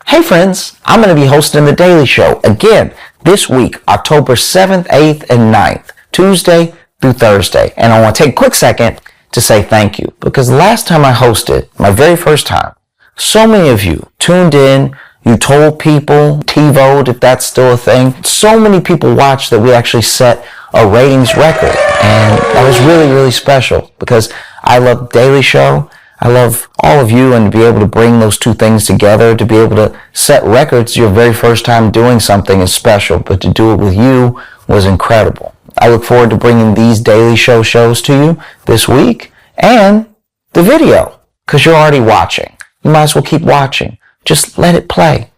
Hey friends, I'm going to be hosting The Daily Show again this week, October 7th, 8th, and 9th, Tuesday through Thursday. And I want to take a quick second to say thank you, because the last time I hosted, my very first time, so many of you tuned in, you told people, T-vote if that's still a thing. So many people watched that we actually set a ratings record, and that was really, really special because I love The Daily Show. I love all of you, and to be able to bring those two things together, to be able to set records your very first time doing something is special, but to do it with you was incredible. I look forward to bringing these Daily Show shows to you this week and the video, because you're already watching. You might as well keep watching. Just let it play.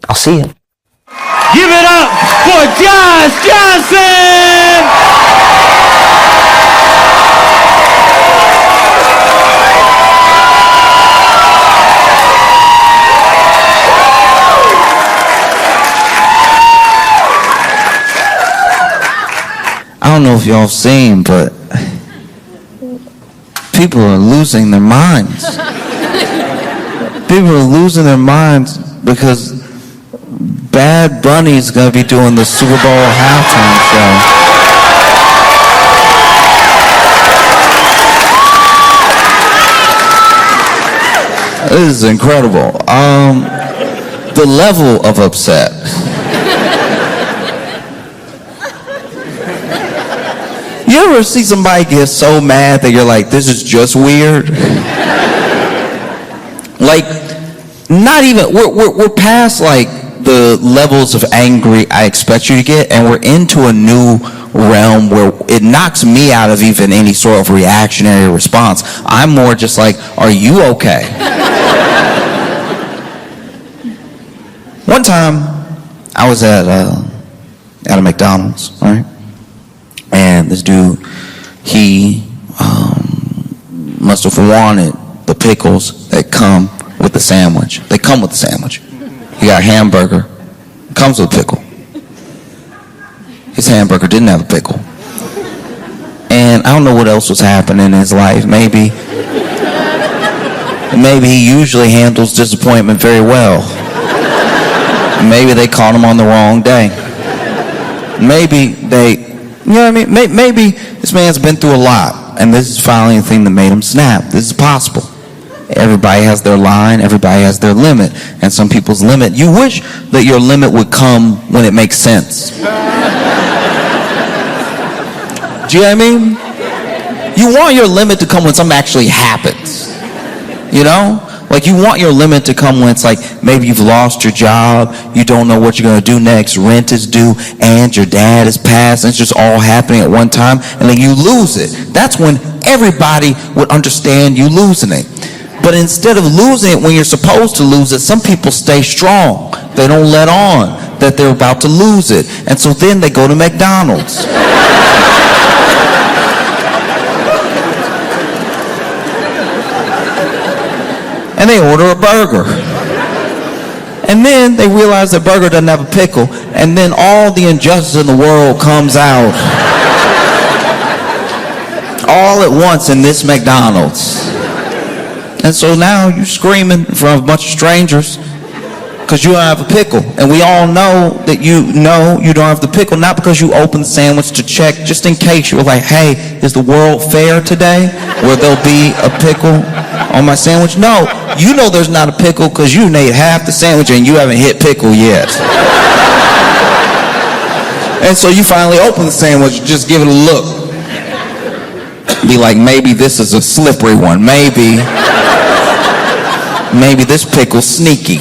I'll see you. Give it up for Josh Johnson! I don't know if y'all seen, but people are losing their minds. People are losing their minds because Bad Bunny's gonna be doing the Super Bowl halftime show. This is incredible. The level of upset. You ever see somebody get so mad that you're like, this is just weird? Like, not even, we're past like the levels of angry I expect you to get, and we're into a new realm where it knocks me out of even any sort of reactionary response. I'm more just like, are you okay? One time, I was at a McDonald's, right? And this dude, he must have wanted the pickles that come with the sandwich. They come with the sandwich. He got a hamburger, comes with a pickle. His hamburger didn't have a pickle. And I don't know what else was happening in his life. Maybe he usually handles disappointment very well. Maybe they caught him on the wrong day. Maybe they, you know what I mean? Maybe this man's been through a lot, and this is finally the thing that made him snap. This is possible. Everybody has their line, everybody has their limit, and some people's limit, you wish that your limit would come when it makes sense. Do you know what I mean? You want your limit to come when something actually happens. You know? Like, you want your limit to come when it's like, maybe you've lost your job, you don't know what you're going to do next, rent is due, and your dad is passed, and it's just all happening at one time, and then you lose it. That's when everybody would understand you losing it. But instead of losing it when you're supposed to lose it, some people stay strong. They don't let on that they're about to lose it. And so then they go to McDonald's. And they order a burger. And then they realize the burger doesn't have a pickle. And then all the injustice in the world comes out. All at once in this McDonald's. And so now you're screaming in front of a bunch of strangers because you don't have a pickle. And we all know that you don't have the pickle, not because you opened the sandwich to check, just in case you were like, hey, is the world fair today where there'll be a pickle on my sandwich? No, you know there's not a pickle because you ate half the sandwich and you haven't hit pickle yet. And so you finally open the sandwich, just give it a look. Be like, maybe this is a slippery one. Maybe this pickle's sneaky.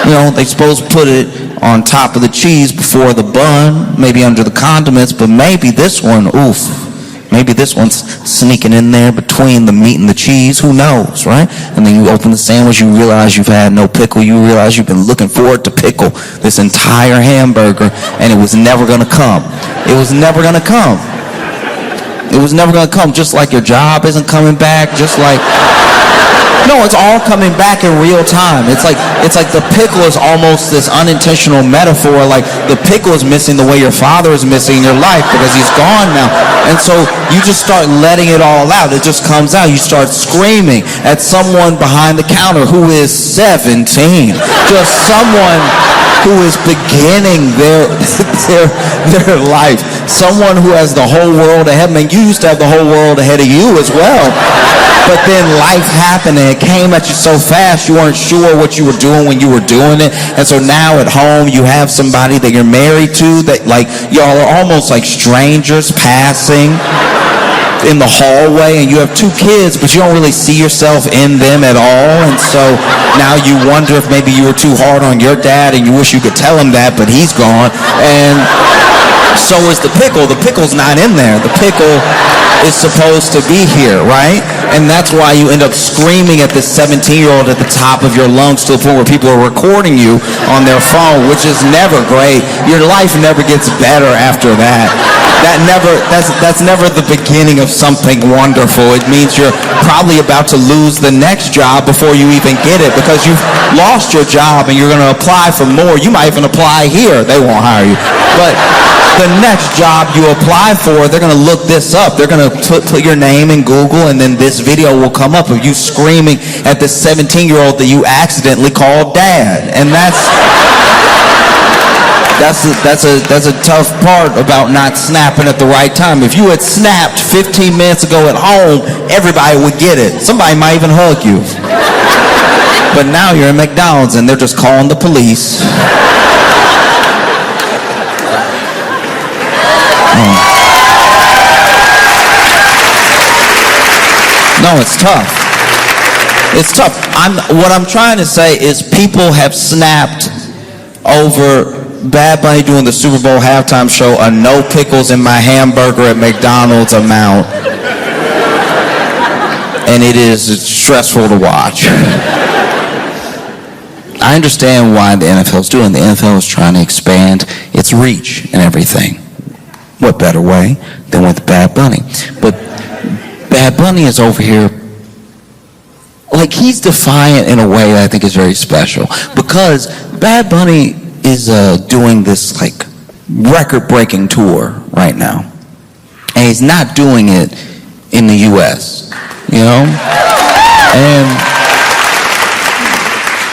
You know, they supposed to put it on top of the cheese before the bun, maybe under the condiments, but maybe this one, oof, maybe this one's sneaking in there between the meat and the cheese, who knows, right? And then you open the sandwich, you realize you've had no pickle, you realize you've been looking forward to pickle this entire hamburger, and it was never gonna come. It was never gonna come. It was never gonna come, just like your job isn't coming back, just like No, it's all coming back in real time. It's like the pickle is almost this unintentional metaphor. Like the pickle is missing the way your father is missing your life because he's gone now. And so you just start letting it all out. It just comes out. You start screaming at someone behind the counter who is 17. Just someone who is beginning their life. Someone who has the whole world ahead. I mean, you used to have the whole world ahead of you as well. But then life happened and it came at you so fast you weren't sure what you were doing when you were doing it. And so now at home you have somebody that you're married to that like y'all are almost like strangers passing in the hallway, and you have 2 kids but you don't really see yourself in them at all. And so now you wonder if maybe you were too hard on your dad and you wish you could tell him that, but he's gone. And so is the pickle. The pickle's not in there. The pickle is supposed to be here, right? And that's why you end up screaming at this 17-year-old at the top of your lungs to the point where people are recording you on their phone, which is never great. Your life never gets better after that. That's never the beginning of something wonderful. It means you're probably about to lose the next job before you even get it because you've lost your job and you're going to apply for more. You might even apply here. They won't hire you. But the next job you apply for, they're going to look this up. They're going to put your name in Google, and then this video will come up of you screaming at this 17-year-old that you accidentally called dad. And that's a tough part about not snapping at the right time. If you had snapped 15 minutes ago at home, everybody would get it. Somebody might even hug you. But now you're at McDonald's and they're just calling the police. No, it's tough. It's tough. What I'm trying to say is people have snapped over Bad Bunny doing the Super Bowl halftime show, a no pickles in my hamburger at McDonald's amount. And it's stressful to watch. I understand why the NFL is doing. The NFL is trying to expand its reach and everything. What better way than with Bad Bunny? But Bad Bunny is over here, like he's defiant in a way that I think is very special. Because Bad Bunny is doing this like record-breaking tour right now. And he's not doing it in the U.S., you know? And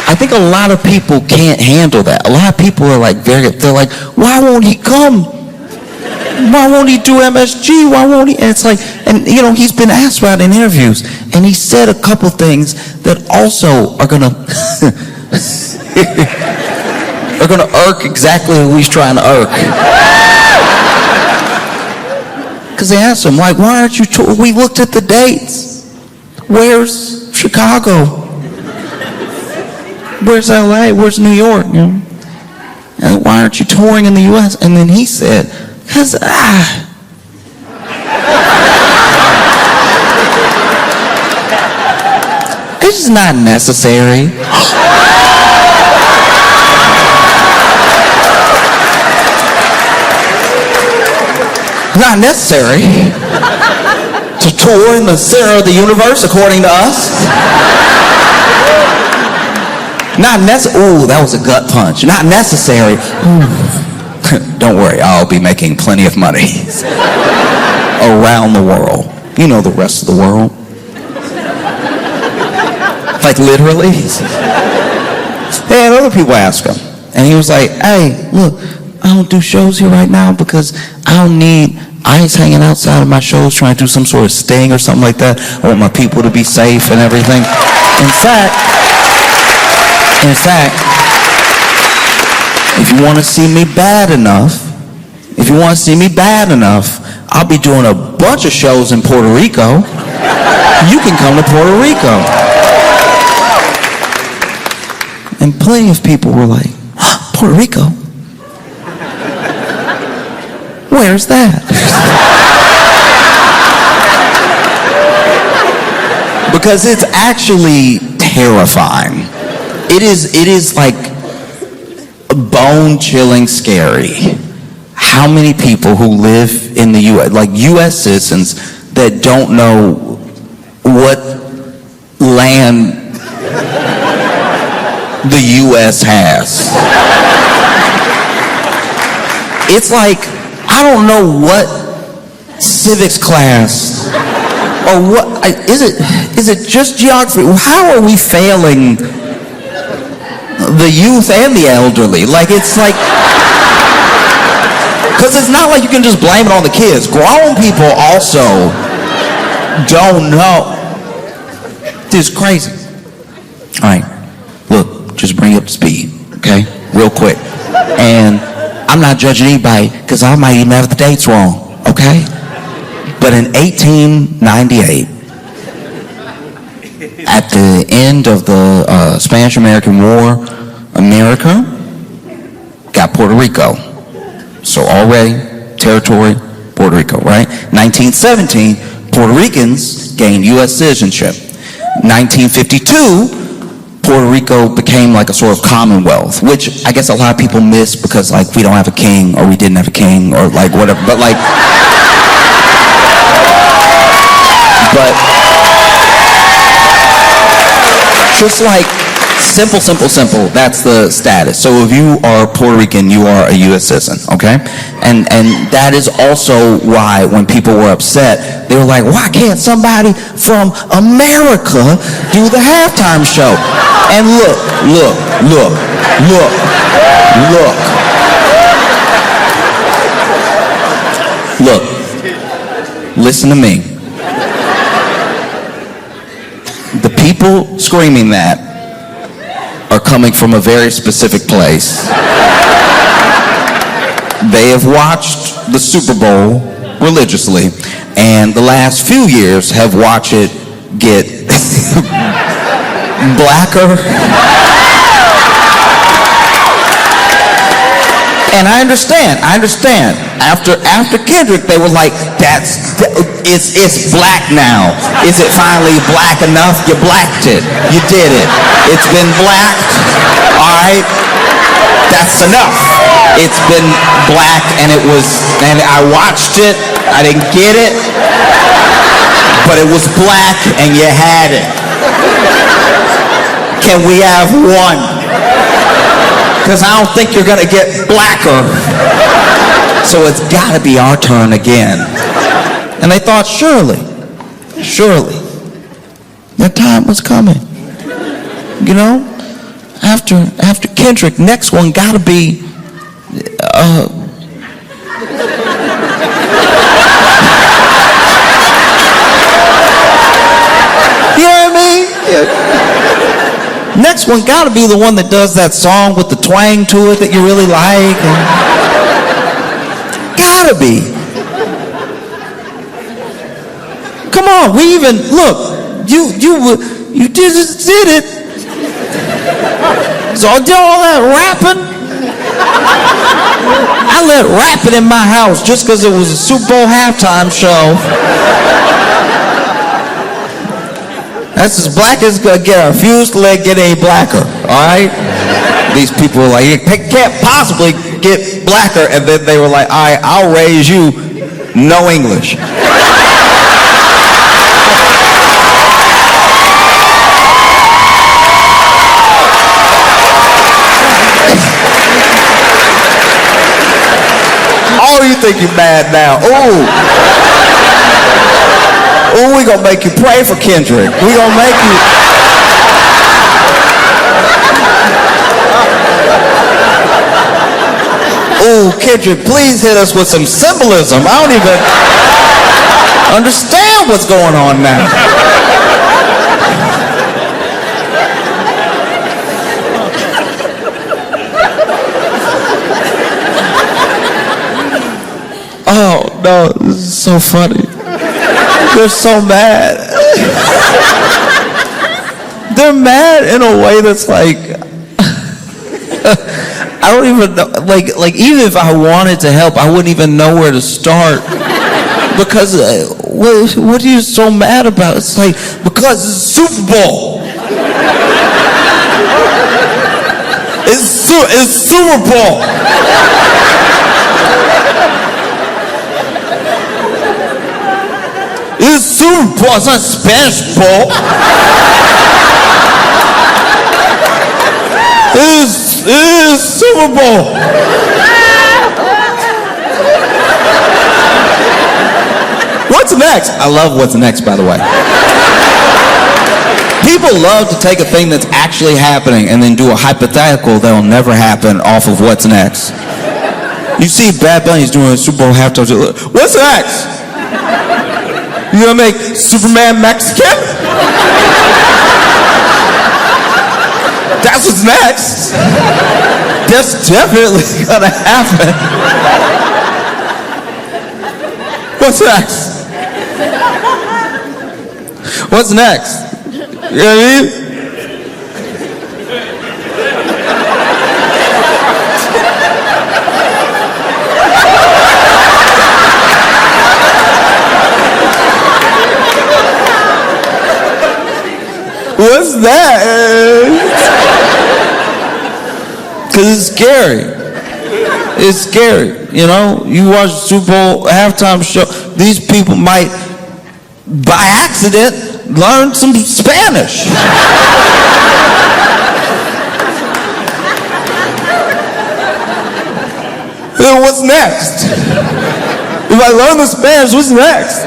I think a lot of people can't handle that. A lot of people are like, they're like, why won't he come? Why won't he do MSG? Why won't he? And it's like, and you know, he's been asked about in interviews, and he said a couple things that also are gonna are gonna irk exactly who he's trying to irk. Because they asked him, like, why aren't you we looked at the dates. Where's Chicago? Where's LA? Where's New York? You know? And why aren't you touring in the US? And then he said, because it's just not necessary. Not necessary to tour in the center of the universe, according to us. Not necessary. Ooh, that was a gut punch. Not necessary. Don't worry, I'll be making plenty of money around the world. You know the rest of the world. Like literally. They had other people ask him. And he was like, hey, look, I don't do shows here right now because I ain't hanging outside of my shows trying to do some sort of sting or something like that. I want my people to be safe and everything. In fact, if you want to see me bad enough, I'll be doing a bunch of shows in Puerto Rico. You can come to Puerto Rico. And plenty of people were like, Puerto Rico? Where's that? Because it's actually terrifying. It is like bone-chilling scary how many people who live in the U.S., like U.S. citizens that don't know what land the U.S. has. It's like, I don't know what civics class or what is it just geography? How are we failing the youth and the elderly? Like, it's like, because it's not like you can just blame it on the kids. Grown people also don't know. It's crazy. All right, look, just bring you up to speed, okay, real quick. And I'm not judging anybody because I might even have the dates wrong, okay? But in 1898, at the end of the Spanish-American War, America got Puerto Rico. So already, territory, Puerto Rico, right? 1917, Puerto Ricans gained U.S. citizenship. 1952, Puerto Rico became like a sort of commonwealth, which I guess a lot of people miss because, like, we don't have a king, or we didn't have a king, or like whatever. But like, just like simple, that's the status. So if you are Puerto Rican, you are a U.S. citizen, okay? And that is also why when people were upset, they were like, why can't somebody from America do the halftime show? And look, listen to me. The people screaming that are coming from a very specific place. They have watched the Super Bowl religiously, and the last few years have watched it get blacker. And I understand. After Kendrick, they were like, it's black now. Is it finally black enough? You blacked it. You did it. It's been blacked. All right. That's enough. It's been black, and I watched it. I didn't get it, but it was black, and you had it. Can we have one? Because I don't think you're going to get blacker. So it's got to be our turn again. And they thought, surely, their time was coming. You know, after Kendrick, next one got to be, you know what I mean? Yeah. Next one got to be the one that does that song with the twang to it that you really like. Gotta be. Come on, we even look. You just did it. So I did all that rapping. I let rapping in my house just because it was a Super Bowl halftime show. That's as black as gonna get. I refuse to let it get any blacker. All right. These people were like, it can't possibly get blacker, and then they were like, all right, I'll raise you no English. Oh, you think you're mad now? Ooh, we gonna make you pray for Kendrick. We gonna make you. Ooh, Kendrick, please hit us with some symbolism. I don't even understand what's going on now. Oh, no, this is so funny. They're so mad. They're mad in a way that's like, I don't even know, like even if I wanted to help, I wouldn't even know where to start. Because what are you so mad about? It's like, because it's Super Bowl. It's Super Bowl. It's Super Bowl. It's not Spanish Bowl. This is Super Bowl. What's next? I love what's next, by the way. People love to take a thing that's actually happening and then do a hypothetical that'll never happen off of what's next. You see Bad Bunny's doing a Super Bowl halftime show. What's next? You gonna make Superman Mexican? That's what's next. That's definitely gonna happen. What's next? What's next? You know what I mean? What's that? Because it's scary. It's scary. You know, you watch the Super Bowl halftime show, these people might, by accident, learn some Spanish. Then what's next? If I learn the Spanish, what's next?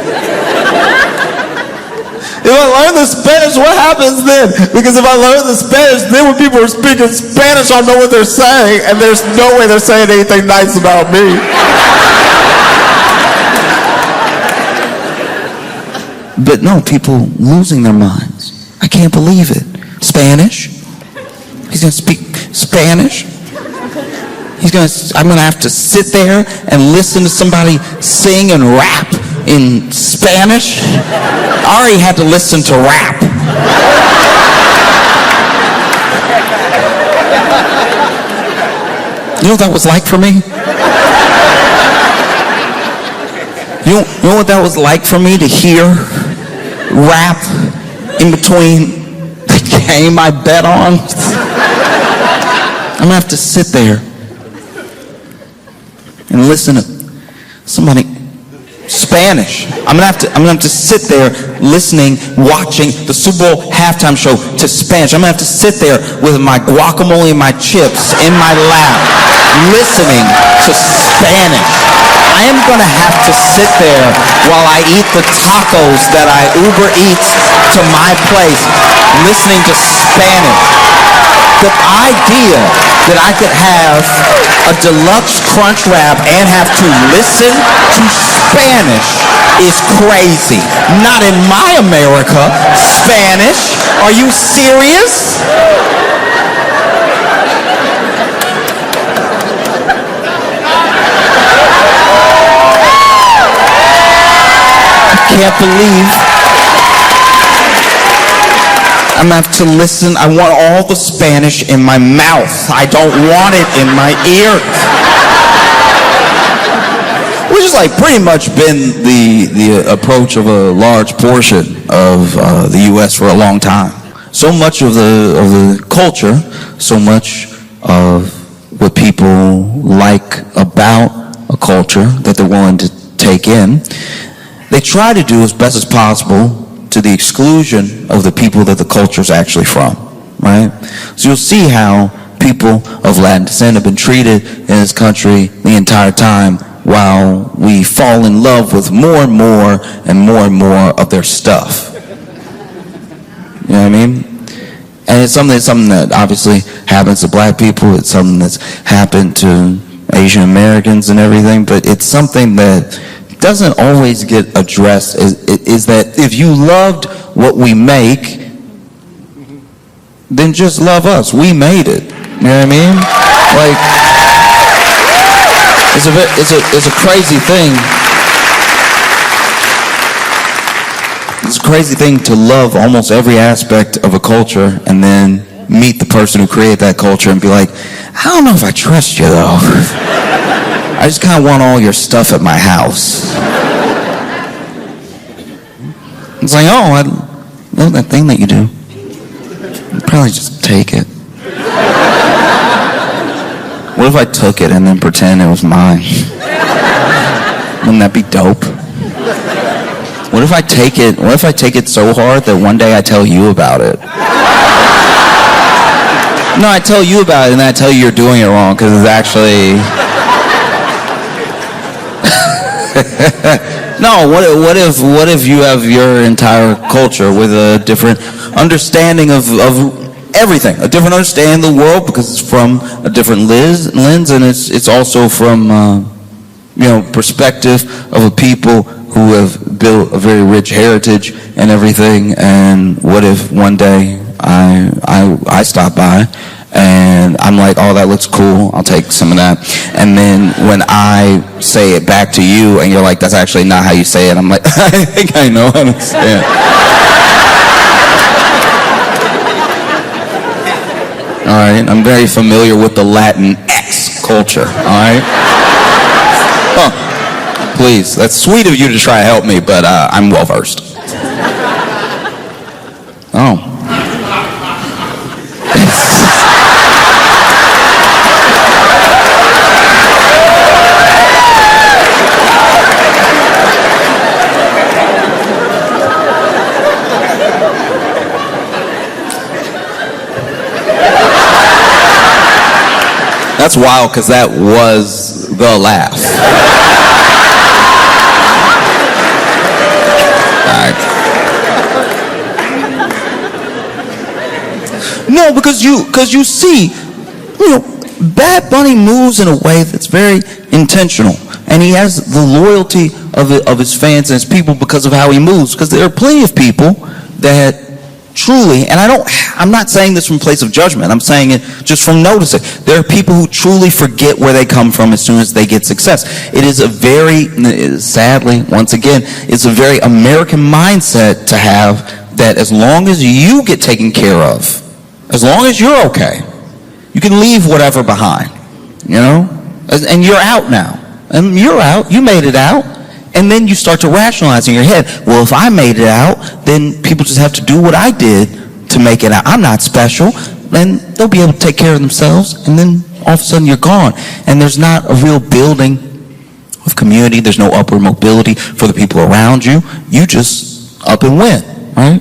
If I learn the Spanish, what happens then? Because if I learn the Spanish, then when people are speaking Spanish, I'll know what they're saying, and there's no way they're saying anything nice about me. But no, people losing their minds. I can't believe it. Spanish? He's gonna speak Spanish? I'm gonna have to sit there and listen to somebody sing and rap in Spanish? I already had to listen to rap. You know what that was like for me? You know what that was like for me to hear rap in between the game I bet on? I'm gonna have to sit there and listen to somebody Spanish. I'm gonna have to sit there listening, watching the Super Bowl halftime show to Spanish. I'm gonna have to sit there with my guacamole and my chips in my lap, listening to Spanish. I am gonna have to sit there while I eat the tacos that I Uber Eats to my place, listening to Spanish. The idea that I could have a deluxe crunch wrap and have to listen to Spanish is crazy. Not in my America. Spanish? Are you serious? I can't believe I'm gonna have to listen. I want all the Spanish in my mouth. I don't want it in my ears. Which is like pretty much been the approach of a large portion of the U.S. for a long time. So much of the culture, so much of what people like about a culture that they're willing to take in, they try to do as best as possible to the exclusion of the people that the culture is actually from, right? So you'll see how people of Latin descent have been treated in this country the entire time while we fall in love with more and more and more and more of their stuff. You know what I mean? And it's something that obviously happens to black people. It's something that's happened to Asian Americans and everything, but it's something that doesn't always get addressed, is that if you loved what we make, then just love us. We made it. You know what I mean? Like, it's a crazy thing. It's a crazy thing to love almost every aspect of a culture and then meet the person who created that culture and be like, I don't know if I trust you though. I just kind of want all your stuff at my house. It's like, oh, I love that thing that you do. I'd probably just take it. What if I took it and then pretend it was mine? Wouldn't that be dope? What if I take it so hard that one day I tell you about it? No, I tell you about it, and then I tell you you're doing it wrong, because it's actually... No, what if you have your entire culture with a different understanding of everything, a different understanding of the world, because it's from a different lens, and it's also from perspective of a people who have built a very rich heritage and everything. And what if one day I stop by and I'm like, oh, that looks cool, I'll take some of that. And then when I say it back to you and you're like, that's actually not how you say it, I'm like, I think I know how to say it. All right, I'm very familiar with the Latin X culture, all right? Huh. Please, that's sweet of you to try to help me, but I'm well versed. Oh. That's wild, because that was the laugh. All right. No, because you see, Bad Bunny moves in a way that's very intentional, and he has the loyalty of his fans and his people because of how he moves. Because there are plenty of people that truly, and I'm not saying this from a place of judgment, I'm saying it just from noticing. There are people who truly forget where they come from as soon as they get success. It is a very, sadly, once again, it's a very American mindset to have that as long as you get taken care of, as long as you're okay, you can leave whatever behind, and you're out now. And you're out, you made it out. And then you start to rationalize in your head, well, if I made it out, then people just have to do what I did to make it out. I'm not special. Then they'll be able to take care of themselves, and then all of a sudden you're gone. And there's not a real building of community. There's no upward mobility for the people around you. You just up and went, right?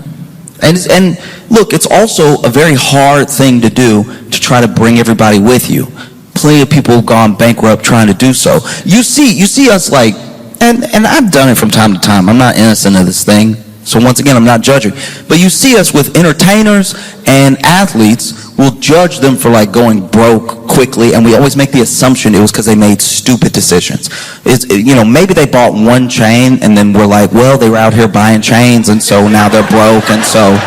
And look, it's also a very hard thing to do to try to bring everybody with you. Plenty of people have gone bankrupt trying to do so. You see us like, and I've done it from time to time. I'm not innocent of this thing. So once again, I'm not judging. But you see us with entertainers and athletes, we'll judge them for like going broke quickly, and we always make the assumption it was because they made stupid decisions. Maybe they bought one chain, and then we're like, well, they were out here buying chains, and so now they're broke, and so.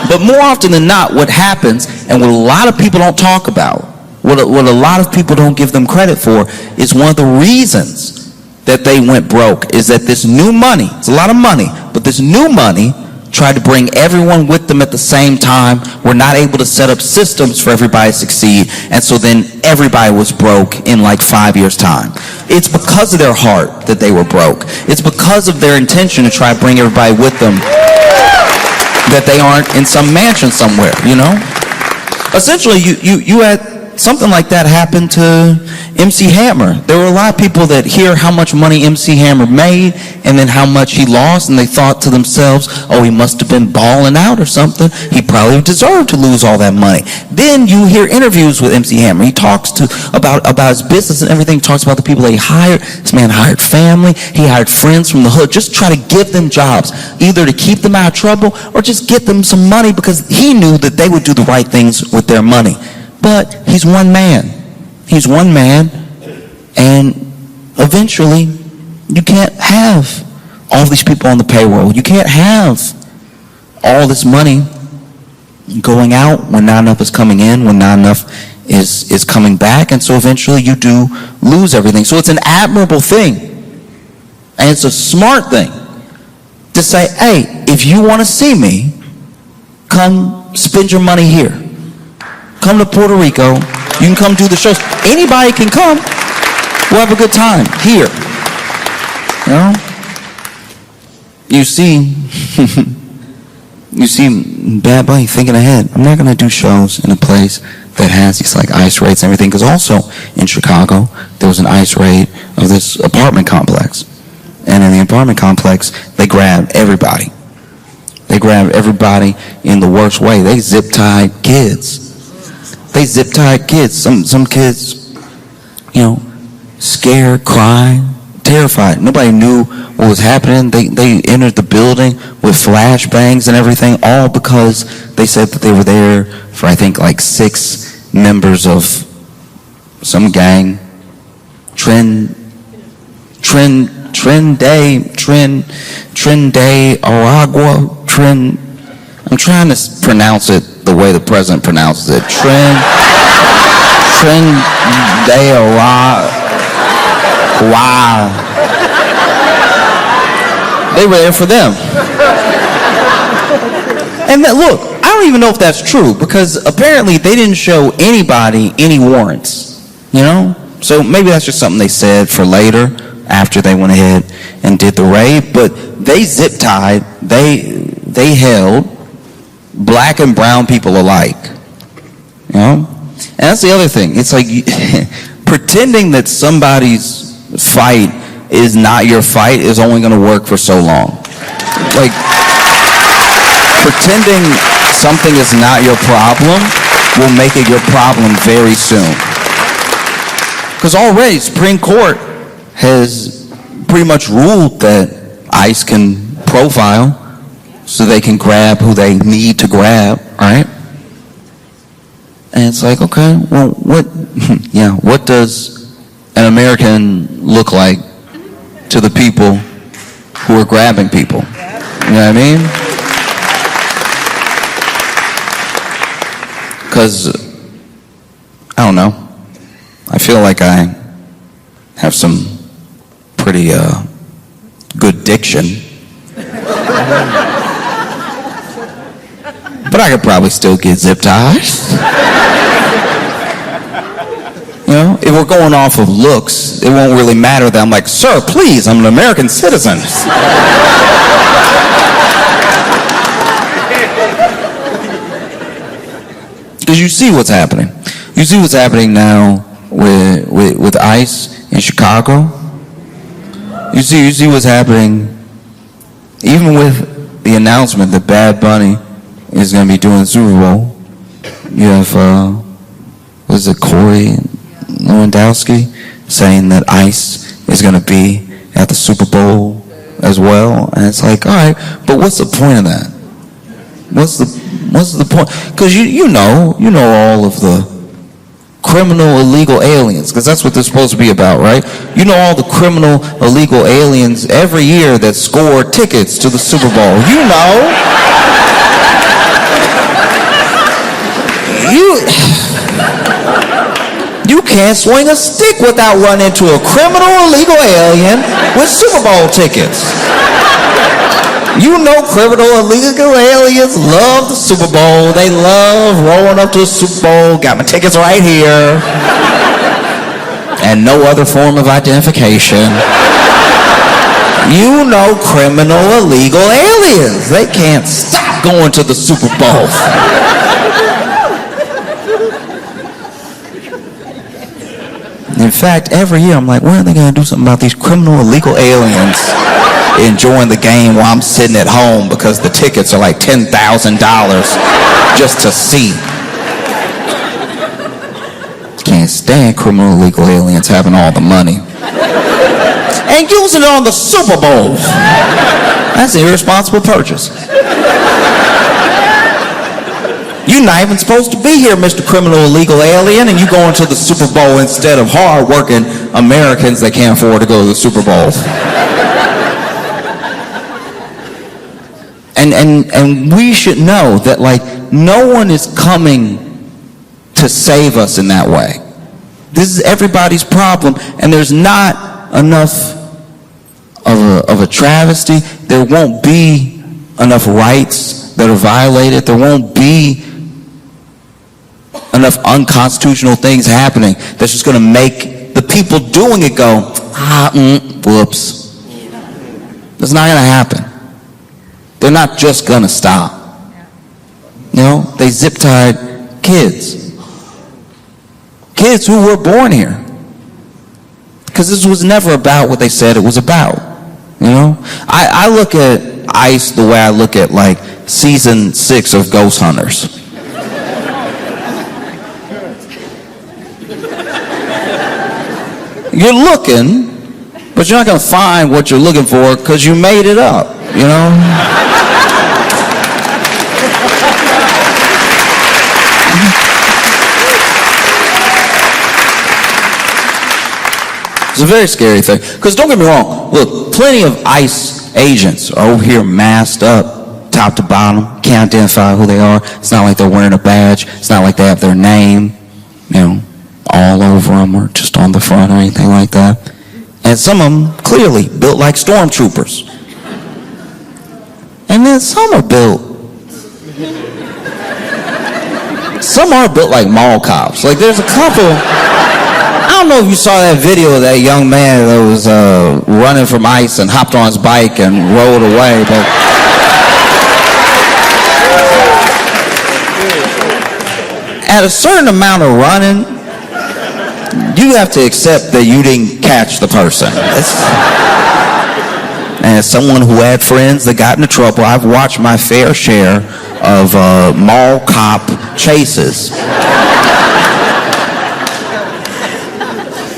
But more often than not, what happens, and what a lot of people don't talk about, what a lot of people don't give them credit for, is one of the reasons that they went broke is that this new money, it's a lot of money, but this new money tried to bring everyone with them at the same time. We're not able to set up systems for everybody to succeed, and so then everybody was broke in like 5 years' time. It's because of their heart that they were broke. It's because of their intention to try to bring everybody with them that they aren't in some mansion somewhere, Essentially, you had something like that happened to MC Hammer. There were a lot of people that hear how much money MC Hammer made and then how much he lost, and they thought to themselves, oh, he must have been balling out or something. He probably deserved to lose all that money. Then you hear interviews with MC Hammer. He talks about his business and everything. He talks about the people that he hired. This man hired family. He hired friends from the hood. Just try to give them jobs, either to keep them out of trouble or just get them some money, because he knew that they would do the right things with their money. But he's one man. He's one man, and eventually you can't have all these people on the payroll. You can't have all this money going out when not enough is coming in, when not enough is coming back, and so eventually you do lose everything. So it's an admirable thing, and it's a smart thing to say, hey, if you want to see me, come spend your money here. Come to Puerto Rico. You can come do the shows. Anybody can come. We'll have a good time here. You see, Bad Bunny thinking ahead. I'm not going to do shows in a place that has these like ICE raids and everything, because also in Chicago there was an ICE raid of this apartment complex, and in the apartment complex they grabbed everybody. They grabbed everybody in the worst way. They zip-tied kids. They zip-tied kids. Some kids, scared, crying, terrified. Nobody knew what was happening. They entered the building with flashbangs and everything, all because they said that they were there for, I think, like 6 members of some gang. Trend Day Aragua. I'm trying to pronounce it the way the president pronounces it. Trend Day Aragua. They were there for them. And look, I don't even know if that's true, because apparently they didn't show anybody any warrants, So maybe that's just something they said for later, after they went ahead and did the raid. But they zip-tied, they held black and brown people alike, And that's the other thing. It's like pretending that somebody's fight is not your fight is only going to work for so long. Like, pretending something is not your problem will make it your problem very soon. Because already Supreme Court has pretty much ruled that ICE can profile so they can grab who they need to grab, right? And it's like, okay, well, what does an American look like to the people who are grabbing people? You know what I mean? Because, I don't know, I feel like I have some pretty good diction. But I could probably still get zip-tied. If we're going off of looks, it won't really matter that I'm like, sir, please, I'm an American citizen. Because you see what's happening. You see what's happening now with ICE in Chicago. You see what's happening even with the announcement that Bad Bunny is going to be doing the Super Bowl. You have, Corey Lewandowski saying that ICE is going to be at the Super Bowl as well. And it's like, all right, but what's the point of that? What's the point? Because you know all of the criminal illegal aliens, because that's what they're supposed to be about, right? You know all the criminal illegal aliens every year that score tickets to the Super Bowl. You can't swing a stick without running into a criminal illegal alien with Super Bowl tickets. Criminal illegal aliens love the Super Bowl. They love rolling up to the Super Bowl. Got my tickets right here. And no other form of identification. Criminal illegal aliens. They can't stop going to the Super Bowl. In fact, every year I'm like, when are they going to do something about these criminal illegal aliens enjoying the game while I'm sitting at home because the tickets are like $10,000 just to see? Can't stand criminal illegal aliens having all the money and using it on the Super Bowl. That's an irresponsible purchase. You're not even supposed to be here, Mr. Criminal Illegal Alien, and you going to the Super Bowl instead of hard-working Americans that can't afford to go to the Super Bowl. And we should know that, no one is coming to save us in that way. This is everybody's problem, and there's not enough of a travesty. There won't be enough rights that are violated. There won't be enough unconstitutional things happening that's just going to make the people doing it go, whoops. That's not going to happen. They're not just going to stop. They zip-tied kids. Kids who were born here. Because this was never about what they said it was about. I look at ICE the way I look at, season 6 of Ghost Hunters. You're looking, but you're not going to find what you're looking for because you made it up, you know? It's a very scary thing. Because don't get me wrong, look, plenty of ICE agents are over here masked up, top to bottom, can't identify who they are. It's not like they're wearing a badge. It's not like they have their name, you know, all over them or just on the front or anything like that. And some of them clearly built like stormtroopers. And then some are built like mall cops. Like there's a couple, I don't know if you saw that video of that young man that was running from ICE and hopped on his bike and rode away, but at a certain amount of running, you have to accept that you didn't catch the person. And as someone who had friends that got into trouble, I've watched my fair share of mall cop chases.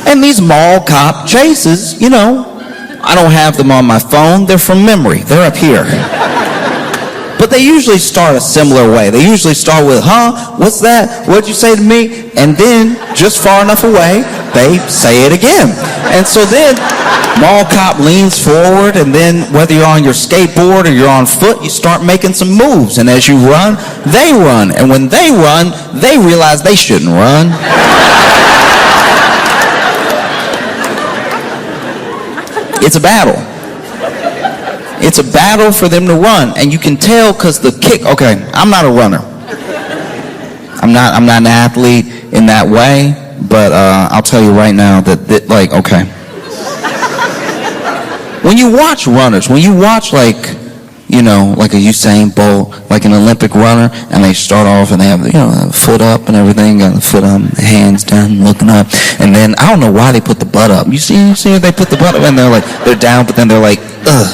And these mall cop chases, you know, I don't have them on my phone. They're from memory. They're up here. But they usually start a similar way. They usually start with, huh? What's that? What'd you say to me? And then, just far enough away, they say it again. And so then, mall cop leans forward, and then whether you're on your skateboard or you're on foot, you start making some moves. And as you run, they run. And when they run, they realize they shouldn't run. It's a battle. It's a battle for them to run, and you can tell because the kick. Okay, I'm not a runner. I'm not an athlete in that way, but I'll tell you right now that like, okay, when you watch runners, when you watch like, you know, like a Usain Bolt, like an Olympic runner, and they start off and they have, you know, a foot up and everything, got the foot up, hands down, looking up, and then I don't know why they put the butt up. You see if they put the butt up and they're down, but then they're like, ugh.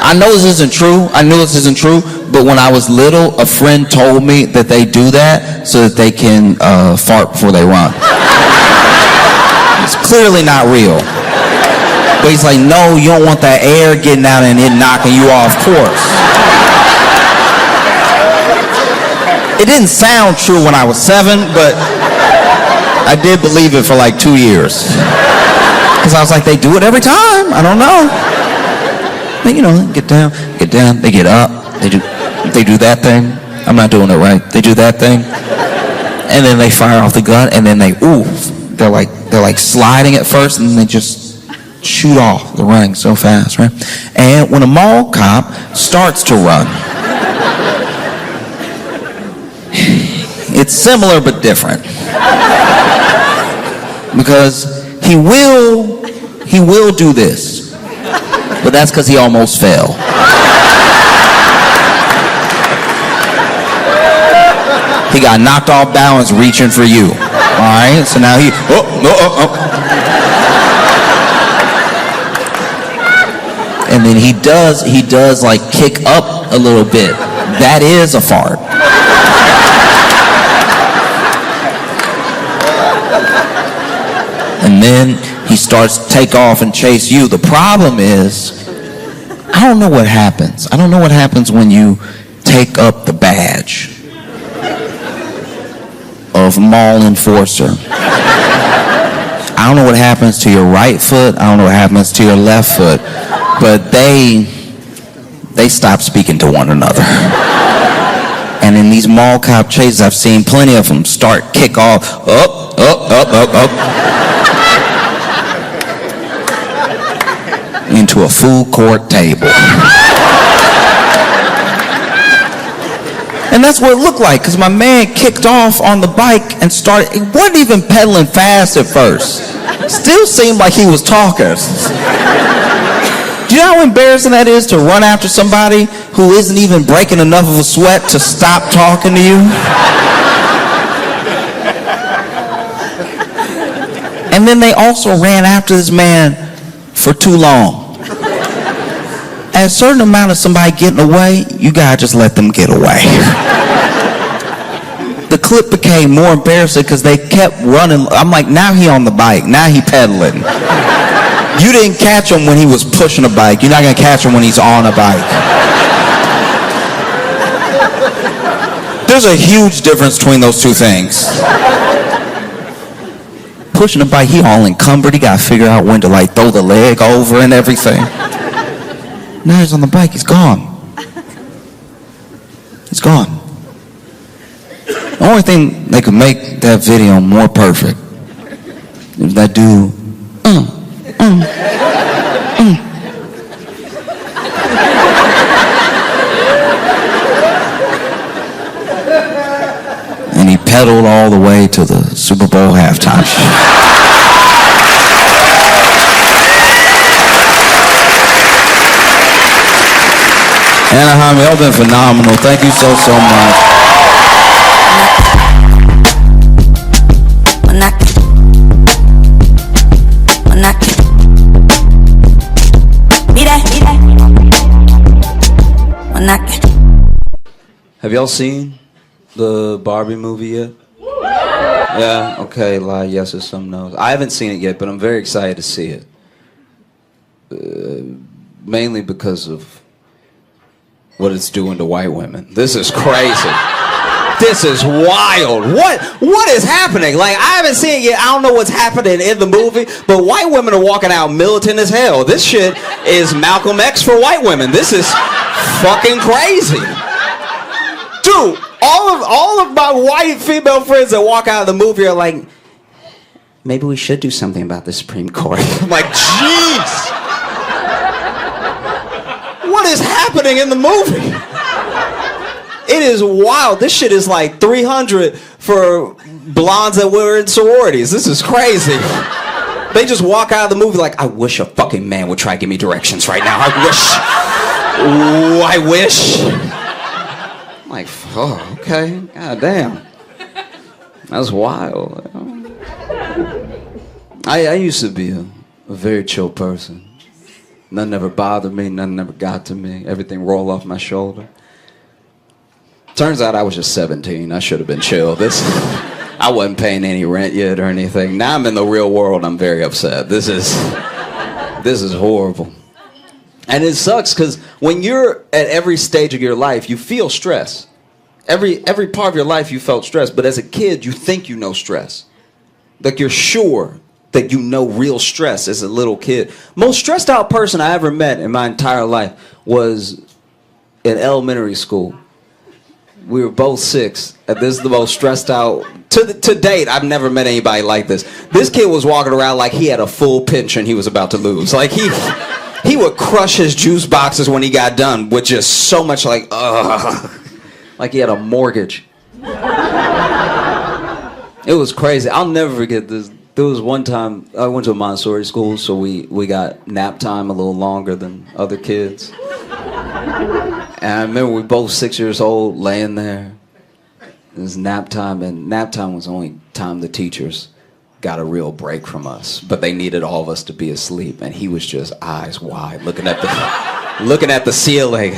I know this isn't true. I knew this isn't true, but when I was little, a friend told me that they do that so that they can fart before they run. It's clearly not real. But he's like, no, you don't want that air getting out and it knocking you off course. It didn't sound true when I was 7, but I did believe it for like 2 years. Because I was like, they do it every time. I don't know. They, you know, get down, they get up, they do that thing. I'm not doing it right. They do that thing. And then they fire off the gun, and then they're like sliding at first, and then they just shoot off. They're running so fast, right? And when a mall cop starts to run, it's similar but different. Because he will do this. But that's because he almost fell. He got knocked off balance reaching for you. All right, so now he, and then he does like kick up a little bit. That is a fart. And then he starts to take off and chase you. The problem is, I don't know what happens. I don't know what happens when you take up the badge of mall enforcer. I don't know what happens to your right foot. I don't know what happens to your left foot. But they stop speaking to one another. And in these mall cop chases, I've seen plenty of them start kick off, up. Into a food court table. And that's what it looked like, because my man kicked off on the bike and started, it wasn't even pedaling fast at first. Still seemed like he was talking. Do you know how embarrassing that is to run after somebody who isn't even breaking enough of a sweat to stop talking to you? And then they also ran after this man for too long. At a certain amount of somebody getting away, you gotta just let them get away. clip became more embarrassing because they kept running. I'm like, now he on the bike. Now he pedaling. You didn't catch him when he was pushing a bike. You're not going to catch him when he's on a bike. There's a huge difference between those two things. Pushing a bike, he all encumbered. He got to figure out when to like throw the leg over and everything. Now he's on the bike. He's gone. He's gone. The only thing they could make that video more perfect is that dude. And he pedaled all the way to the Super Bowl halftime show. Anaheim, y'all been phenomenal. Thank you so much. Have y'all seen the Barbie movie yet? Yeah, okay, lie, yeses, some no's. I haven't seen it yet, but I'm very excited to see it. Mainly because of what it's doing to white women. This is crazy. This is wild. What is happening? Like, I haven't seen it yet. I don't know what's happening in the movie, but white women are walking out militant as hell. This shit is Malcolm X for white women. This is fucking crazy. Dude, all of my white female friends that walk out of the movie are like, maybe we should do something about the Supreme Court. I'm like, jeez. What is happening in the movie? It is wild. This shit is like 300 for blondes that were in sororities. This is crazy. They just walk out of the movie like, I wish a fucking man would try to give me directions right now. I wish. I'm like, oh, okay. God damn. That's wild. I used to be a very chill person. Nothing ever bothered me. Nothing ever got to me. Everything rolled off my shoulder. Turns out I was just 17. I should have been chill. I wasn't paying any rent yet or anything. Now I'm in the real world. I'm very upset. This is horrible. And it sucks because when you're at every stage of your life, you feel stress. Every part of your life you felt stress. But as a kid, you think you know stress. Like you're sure that you know real stress as a little kid. Most stressed out person I ever met in my entire life was in elementary school. We were both 6. And this is the most stressed out to date. I've never met anybody like this. This kid was walking around like he had a full pension he was about to lose. Like he would crush his juice boxes when he got done with just so much like he had a mortgage. It was crazy. I'll never forget this. There was one time I went to a Montessori school, so we got nap time a little longer than other kids. And I remember we were both 6 years old, laying there. It was nap time, and nap time was the only time the teachers got a real break from us. But they needed all of us to be asleep, and he was just eyes wide, looking at the ceiling,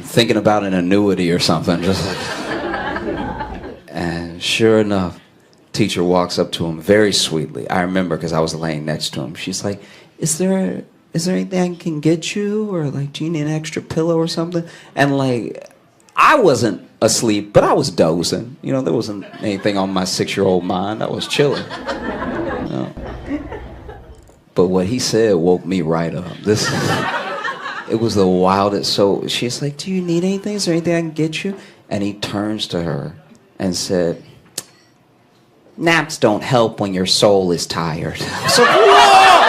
thinking about an annuity or something. Just like, and sure enough, teacher walks up to him very sweetly. I remember because I was laying next to him. She's like, is there anything I can get you? Or like, do you need an extra pillow or something? And like, I wasn't asleep, but I was dozing. You know, there wasn't anything on my 6-year-old mind. I was chilling. You know? But what he said woke me right up. It was the wildest. So she's like, do you need anything? Is there anything I can get you? And he turns to her and said, naps don't help when your soul is tired. So, whoa!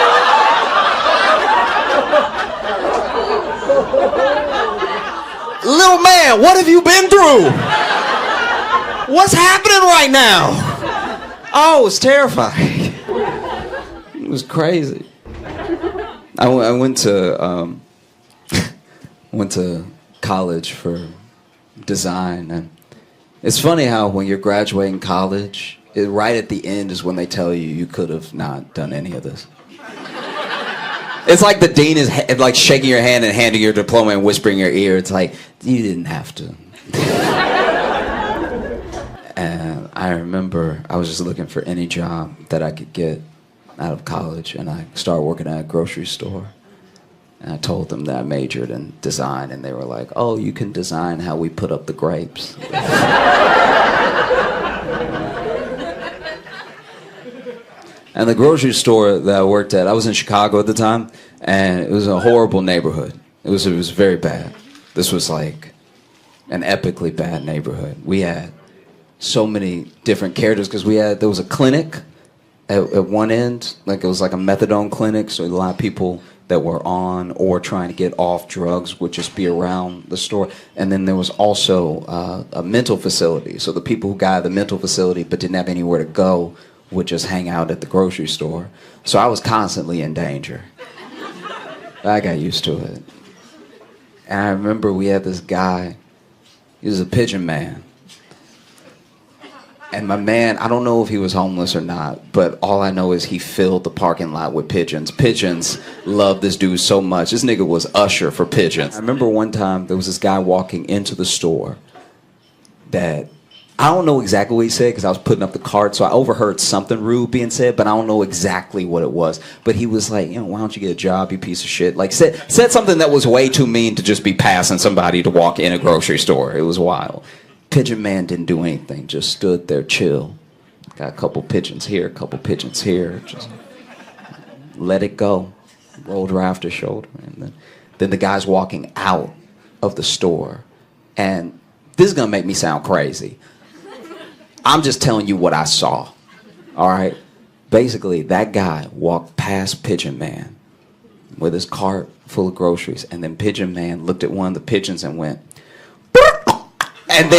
Little man, what have you been through? What's happening right now? Oh, it was terrifying. It was crazy. I went to college for design, and it's funny how when you're graduating college, right at the end is when they tell you could have not done any of this. It's like the dean is like shaking your hand and handing your diploma and whispering in your ear. It's like, you didn't have to. And I remember I was just looking for any job that I could get out of college, and I started working at a grocery store. And I told them that I majored in design, and they were like, "Oh, you can design how we put up the grapes." And the grocery store that I worked at, I was in Chicago at the time, and it was a horrible neighborhood. It was very bad. This was like an epically bad neighborhood. We had so many different characters because there was a clinic at one end, like it was like a methadone clinic, so a lot of people that were on or trying to get off drugs would just be around the store. And then there was also a mental facility, so the people who got out of the mental facility but didn't have anywhere to go would just hang out at the grocery store. So I was constantly in danger. I got used to it. And I remember we had this guy, he was a pigeon man. And my man, I don't know if he was homeless or not, but all I know is he filled the parking lot with pigeons. Pigeons loved this dude so much. This nigga was usher for pigeons. I remember one time there was this guy walking into the store that, I don't know exactly what he said because I was putting up the cart, so I overheard something rude being said, but I don't know exactly what it was. But he was like, why don't you get a job, you piece of shit? Like, said something that was way too mean to just be passing somebody to walk in a grocery store. It was wild. Pigeon man didn't do anything, just stood there chill. Got a couple pigeons here, a couple pigeons here. Just let it go. Rolled her after shoulder. And then the guy's walking out of the store. And this is going to make me sound crazy. I'm just telling you what I saw. All right? Basically, that guy walked past Pigeon Man with his cart full of groceries. And then Pigeon Man looked at one of the pigeons and went, and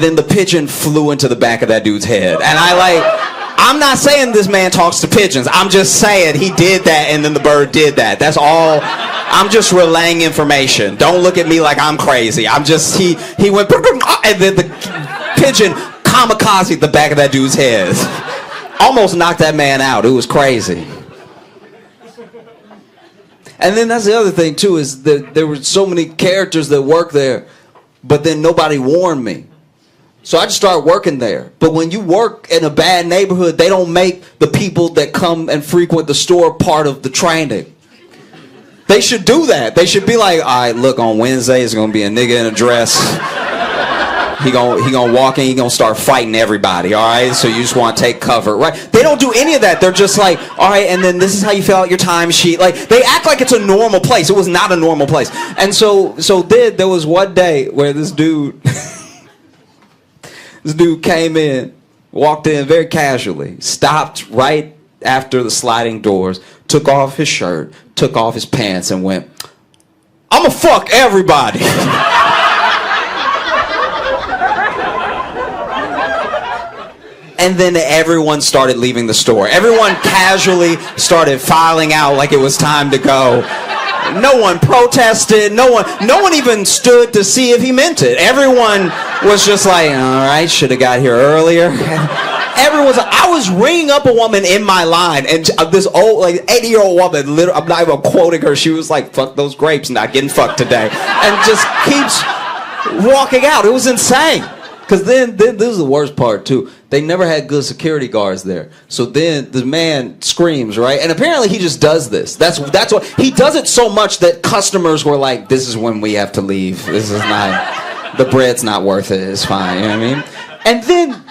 then the pigeon flew into the back of that dude's head. And I'm not saying this man talks to pigeons. I'm just saying he did that and then the bird did that. That's all. I'm just relaying information. Don't look at me like I'm crazy. I'm just, he went, and then the pigeon kamikaze the back of that dude's head. Almost knocked that man out. It was crazy. And then that's the other thing, too, is that there were so many characters that worked there, but then nobody warned me. So I just started working there. But when you work in a bad neighborhood, they don't make the people that come and frequent the store part of the training. They should do that. They should be like, all right, look, on Wednesday, it's going to be a nigga in a dress. He gonna walk in, he gonna start fighting everybody, all right? So you just want to take cover, right? They don't do any of that. They're just like, all right, and then this is how you fill out your timesheet. Like, they act like it's a normal place. It was not a normal place. And so there was one day where this dude, this dude came in, walked in very casually, stopped right after the sliding doors, took off his shirt, took off his pants, and went, "I'ma fuck everybody." And then everyone started leaving the store. Everyone casually started filing out like it was time to go. No one protested. No one even stood to see if he meant it. Everyone was just like, all right, should have got here earlier. I was ringing up a woman in my line, and this old, like 80-year-old woman, I'm not even quoting her, she was like, "Fuck those grapes, not getting fucked today," and just keeps walking out. It was insane. Because then this is the worst part, too. They never had good security guards there. So then the man screams, right? And apparently he just does this. That's what he does it so much that customers were like, "This is when we have to leave. This is not, the bread's not worth it. It's fine." You know what I mean? And then,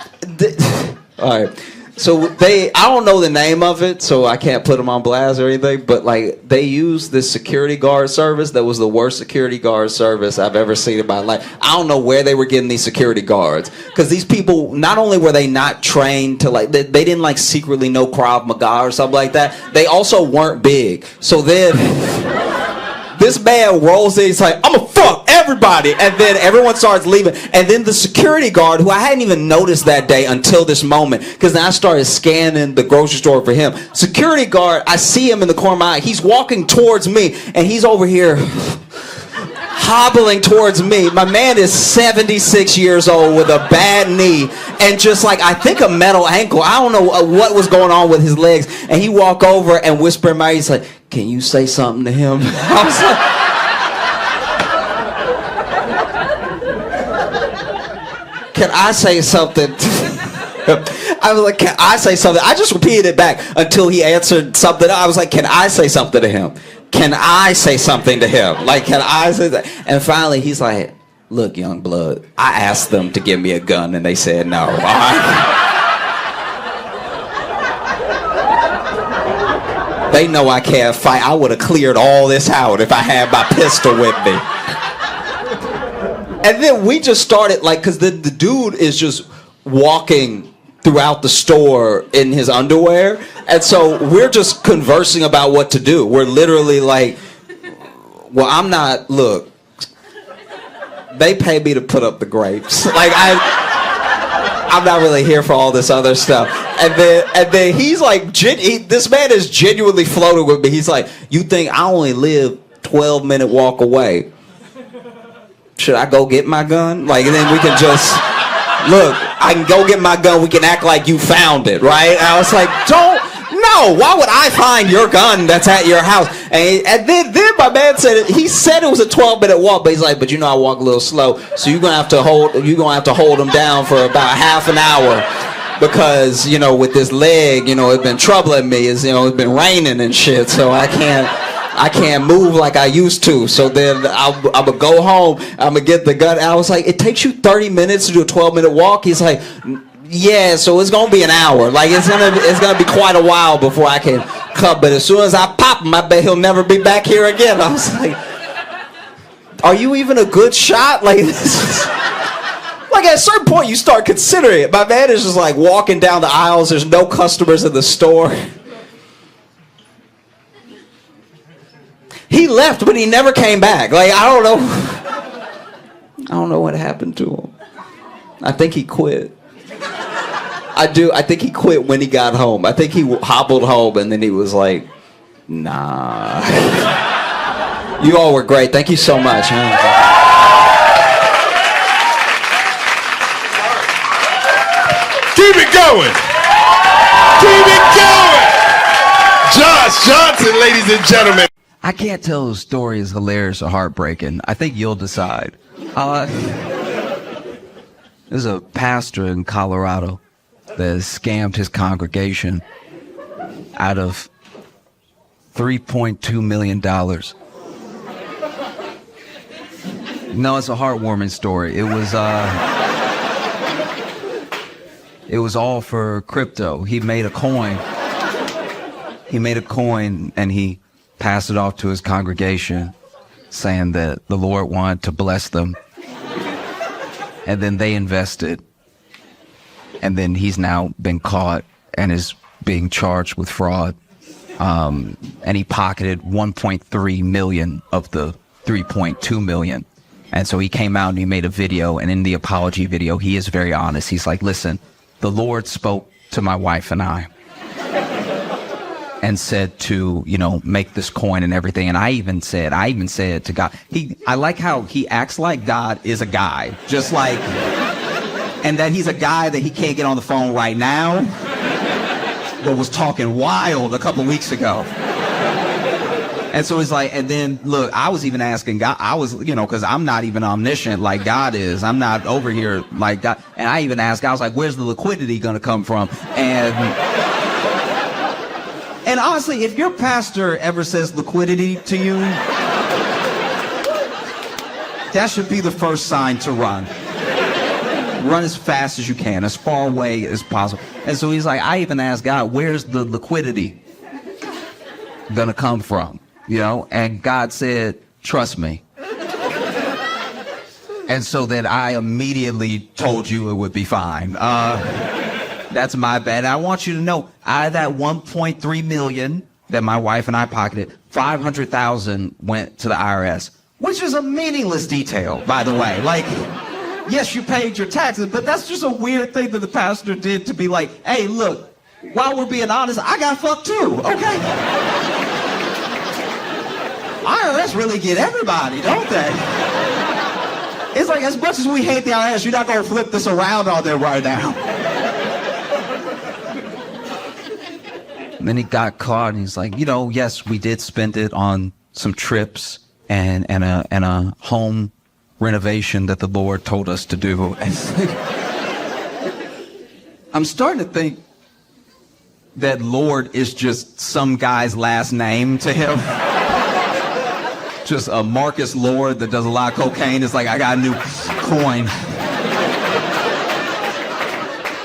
all right. So I don't know the name of it, so I can't put them on blast or anything, but like they used this security guard service that was the worst security guard service I've ever seen in my life. I don't know where they were getting these security guards, because these people, not only were they not trained to like, they didn't like secretly know Krav Maga or something like that, they also weren't big. So then this man rolls in, he's like, "I'm gonna fuck everybody," and then everyone starts leaving, and then the security guard, who I hadn't even noticed that day until this moment, because then I started scanning the grocery store for him. Security guard, I see him in the corner of my eye, he's walking towards me, and he's over here hobbling towards me. My man is 76 years old with a bad knee and just like, I think a metal ankle. I don't know what was going on with his legs. And he walked over and whispered in my ear, he's like, "Can you say something to him?" I was like, can I say something? I was like, can I say something? I just repeated it back until he answered something. I was like, can I say something to him? Can I say something to him? Like, can I say that? And finally, he's like, look, young blood, I asked them to give me a gun, and they said no. All right? They know I can't fight. I would have cleared all this out if I had my pistol with me. And then we just started, like, because the dude is just walking throughout the store in his underwear, and so we're just conversing about what to do. We're literally like, well, I'm not, look, they pay me to put up the grapes. Like, I'm not really here for all this other stuff. And then he's like, this man is genuinely floating with me. He's like, you think I only live 12-minute walk away? Should I go get my gun? Like, and then we can just, look, I can go get my gun. We can act like you found it, right? And I was like, no, why would I find your gun that's at your house? And then my man said he said it was a 12-minute walk, but he's like, but you know I walk a little slow, so you're gonna have to hold him down for about half an hour, because you know with this leg, you know it's been troubling me. It's been raining and shit, so I can't move like I used to. So then I'm gonna go home. I'm gonna get the gun. I was like, it takes you 30 minutes to do a 12-minute walk. He's like, yeah, so it's gonna be an hour. Like it's gonna be quite a while before I can come. But as soon as I pop him, I bet he'll never be back here again. I was like, are you even a good shot? Like this is, like at a certain point you start considering it. My man is just like walking down the aisles. There's no customers in the store. He left, but he never came back. Like, I don't know what happened to him. I think he quit. I think he quit when he got home. I think he hobbled home, and then he was like, nah. You all were great. Thank you so much. Keep it going. Keep it going. Josh Johnson, ladies and gentlemen. I can't tell if the story is hilarious or heartbreaking. I think you'll decide. There's a pastor in Colorado that scammed his congregation out of $3.2 million. No, it's a heartwarming story. It was all for crypto. He made a coin. And he passed it off to his congregation, saying that the Lord wanted to bless them. And then they invested. And then he's now been caught and is being charged with fraud. And he pocketed 1.3 million of the 3.2 million. And so he came out and he made a video. And in the apology video, he is very honest. He's like, listen, the Lord spoke to my wife and I and said to, make this coin and everything. And I even said to God, I like how he acts like God is a guy, just like, and that he's a guy that he can't get on the phone right now, but was talking wild a couple weeks ago. And so it's like, and then look, I was even asking God, because I'm not even omniscient like God is. I'm not over here like God. And I even asked God, I was like, where's the liquidity going to come from? And honestly, if your pastor ever says liquidity to you, that should be the first sign to run. Run as fast as you can, as far away as possible. And so he's like, I even asked God, where's the liquidity gonna come from? And God said, trust me. And so then I immediately told you it would be fine. That's my bad. I want you to know, out of that 1.3 million that my wife and I pocketed, 500,000 went to the IRS, which is a meaningless detail, by the way. Like, yes, you paid your taxes, but that's just a weird thing that the pastor did to be like, hey, look, while we're being honest, I got fucked too, okay? IRS really get everybody, don't they? It's like, as much as we hate the IRS, you're not going to flip this around on them right now. And then he got caught, and he's like, yes, we did spend it on some trips and a home renovation that the Lord told us to do. And I'm starting to think that Lord is just some guy's last name to him. Just a Marcus Lord that does a lot of cocaine. It's like, I got a new coin.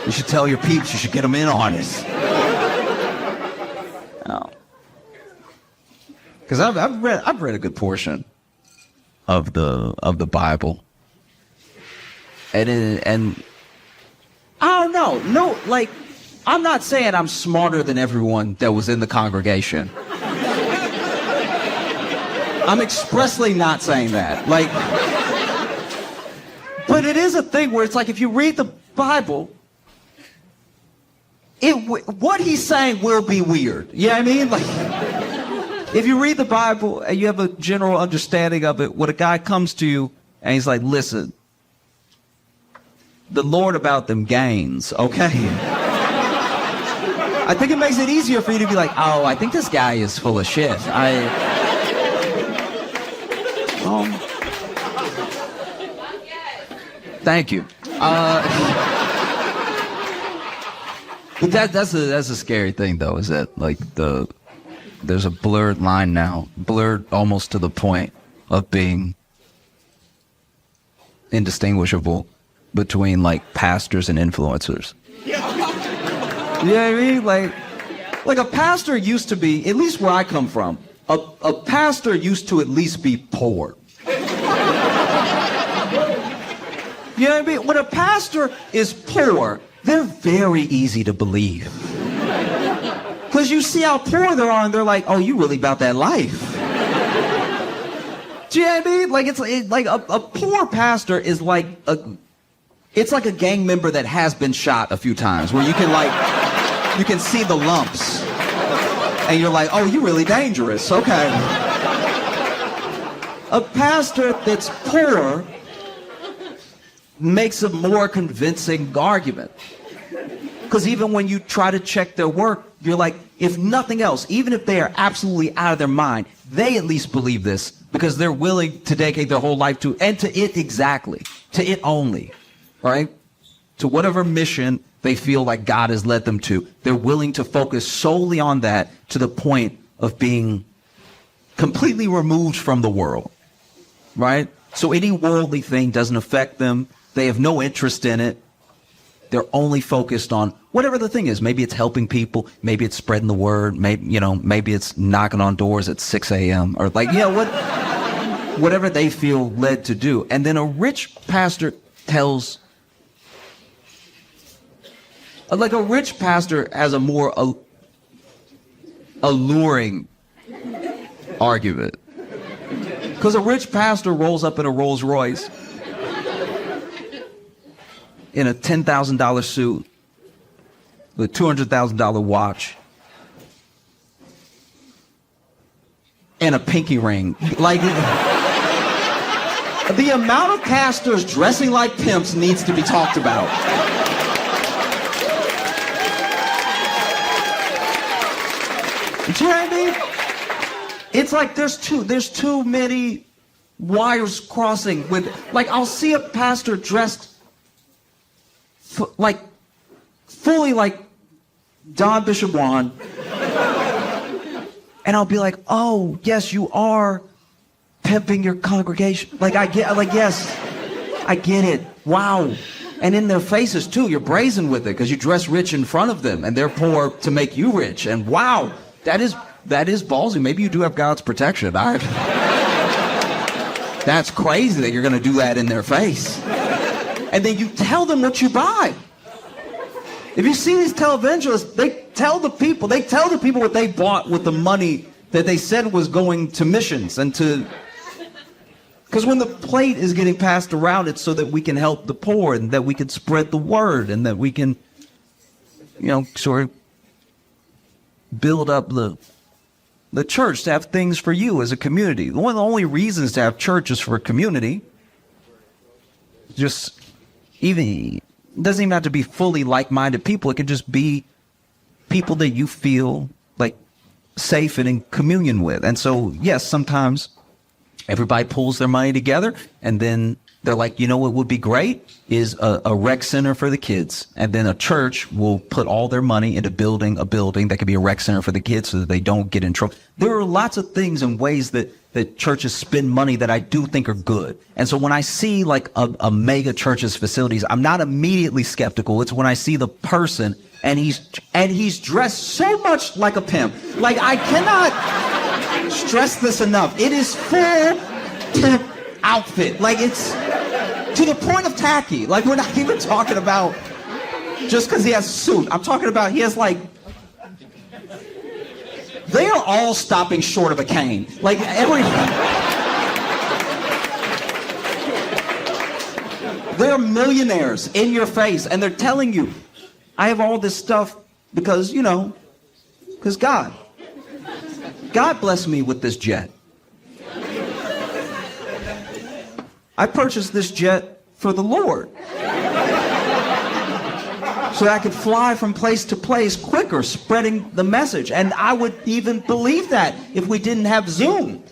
You should tell your peeps, you should get them in on it. Because I've read a good portion of the Bible. And I don't know. No, like, I'm not saying I'm smarter than everyone that was in the congregation. I'm expressly not saying that. Like, but it is a thing where it's like, if you read the Bible, what he's saying will be weird. You know what I mean? Like, if you read the Bible and you have a general understanding of it, when a guy comes to you and he's like, listen, the Lord about them gains, okay? I think it makes it easier for you to be like, oh, I think this guy is full of shit. Thank you. But that's a scary thing, though, is that, like, there's a blurred line now, blurred almost to the point of being indistinguishable between, like, pastors and influencers. You know what I mean? Like a pastor used to be, at least where I come from, a pastor used to at least be poor. You know what I mean? When a pastor is poor, they're very easy to believe. Because you see how poor they are, and they're like, oh, you really about that life. Do you know what I mean? Like, it's like a poor pastor is like it's like a gang member that has been shot a few times, where you can see the lumps. And you're like, oh, you're really dangerous. Okay. A pastor that's poor makes a more convincing argument. Because even when you try to check their work, you're like, if nothing else, even if they are absolutely out of their mind, they at least believe this because they're willing to dedicate their whole life to, and to it exactly, to it only, right? To whatever mission they feel like God has led them to. They're willing to focus solely on that to the point of being completely removed from the world, right? So any worldly thing doesn't affect them. They have no interest in it. They're only focused on whatever the thing is. Maybe it's helping people. Maybe it's spreading the word. Maybe it's knocking on doors at 6 a.m. or whatever they feel led to do. And then a rich pastor tells, like, a rich pastor has a more alluring argument. Because a rich pastor rolls up in a Rolls Royce in a $10,000 suit with a $200,000 watch and a pinky ring. Like, the amount of pastors dressing like pimps needs to be talked about. Do you know what I mean? It's like there's too many wires crossing with, like, I'll see a pastor dressed fully like Don Bishop Juan, and I'll be like, oh, yes, you are pimping your congregation. Like, yes, I get it. Wow. And in their faces too, you're brazen with it because you dress rich in front of them and they're poor to make you rich. And wow, that is ballsy. Maybe you do have God's protection. That's crazy that you're going to do that in their face. And then you tell them what you buy. If you see these televangelists, they tell the people what they bought with the money that they said was going to missions and to... Because when the plate is getting passed around, it's so that we can help the poor and that we can spread the word and that we can, sort of build up the church to have things for you as a community. One of the only reasons to have church is for a community. It doesn't even have to be fully like-minded people. It can just be people that you feel like safe and in communion with. And so, yes, sometimes everybody pulls their money together and then They're like, you know what would be great is a rec center for the kids. And then a church will put all their money into building a building that could be a rec center for the kids so that they don't get in trouble. There are lots of things and ways that churches spend money that I do think are good. And so when I see like a mega church's facilities, I'm not immediately skeptical. It's when I see the person and he's dressed so much like a pimp. Like, I cannot stress this enough. It is full pimp outfit. Like, it's to the point of tacky. Like, we're not even talking about just because he has a suit. I'm talking about he has like, they are all stopping short of a cane. Like, they're millionaires in your face, and they're telling you, I have all this stuff because, you know, because God blessed me with this jet. I purchased this jet for the Lord so I could fly from place to place quicker, spreading the message. And I would even believe that if we didn't have Zoom.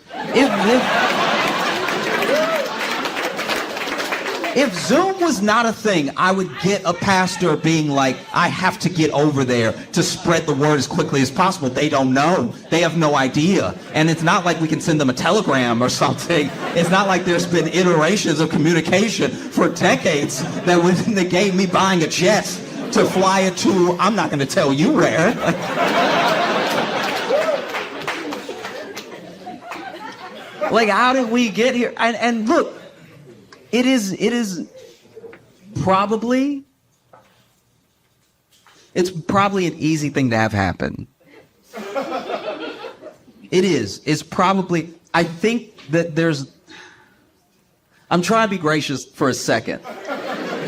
If Zoom was not a thing, I would get a pastor being like, I have to get over there to spread the word as quickly as possible. They don't know. They have no idea. And it's not like we can send them a telegram or something. It's not like there's been iterations of communication for decades that would negate me buying a jet to fly it to, I'm not going to tell you where. Like, how did we get here? And look, it is probably, it's probably an easy thing to have happen. It is. It's probably, I think that I'm trying to be gracious for a second.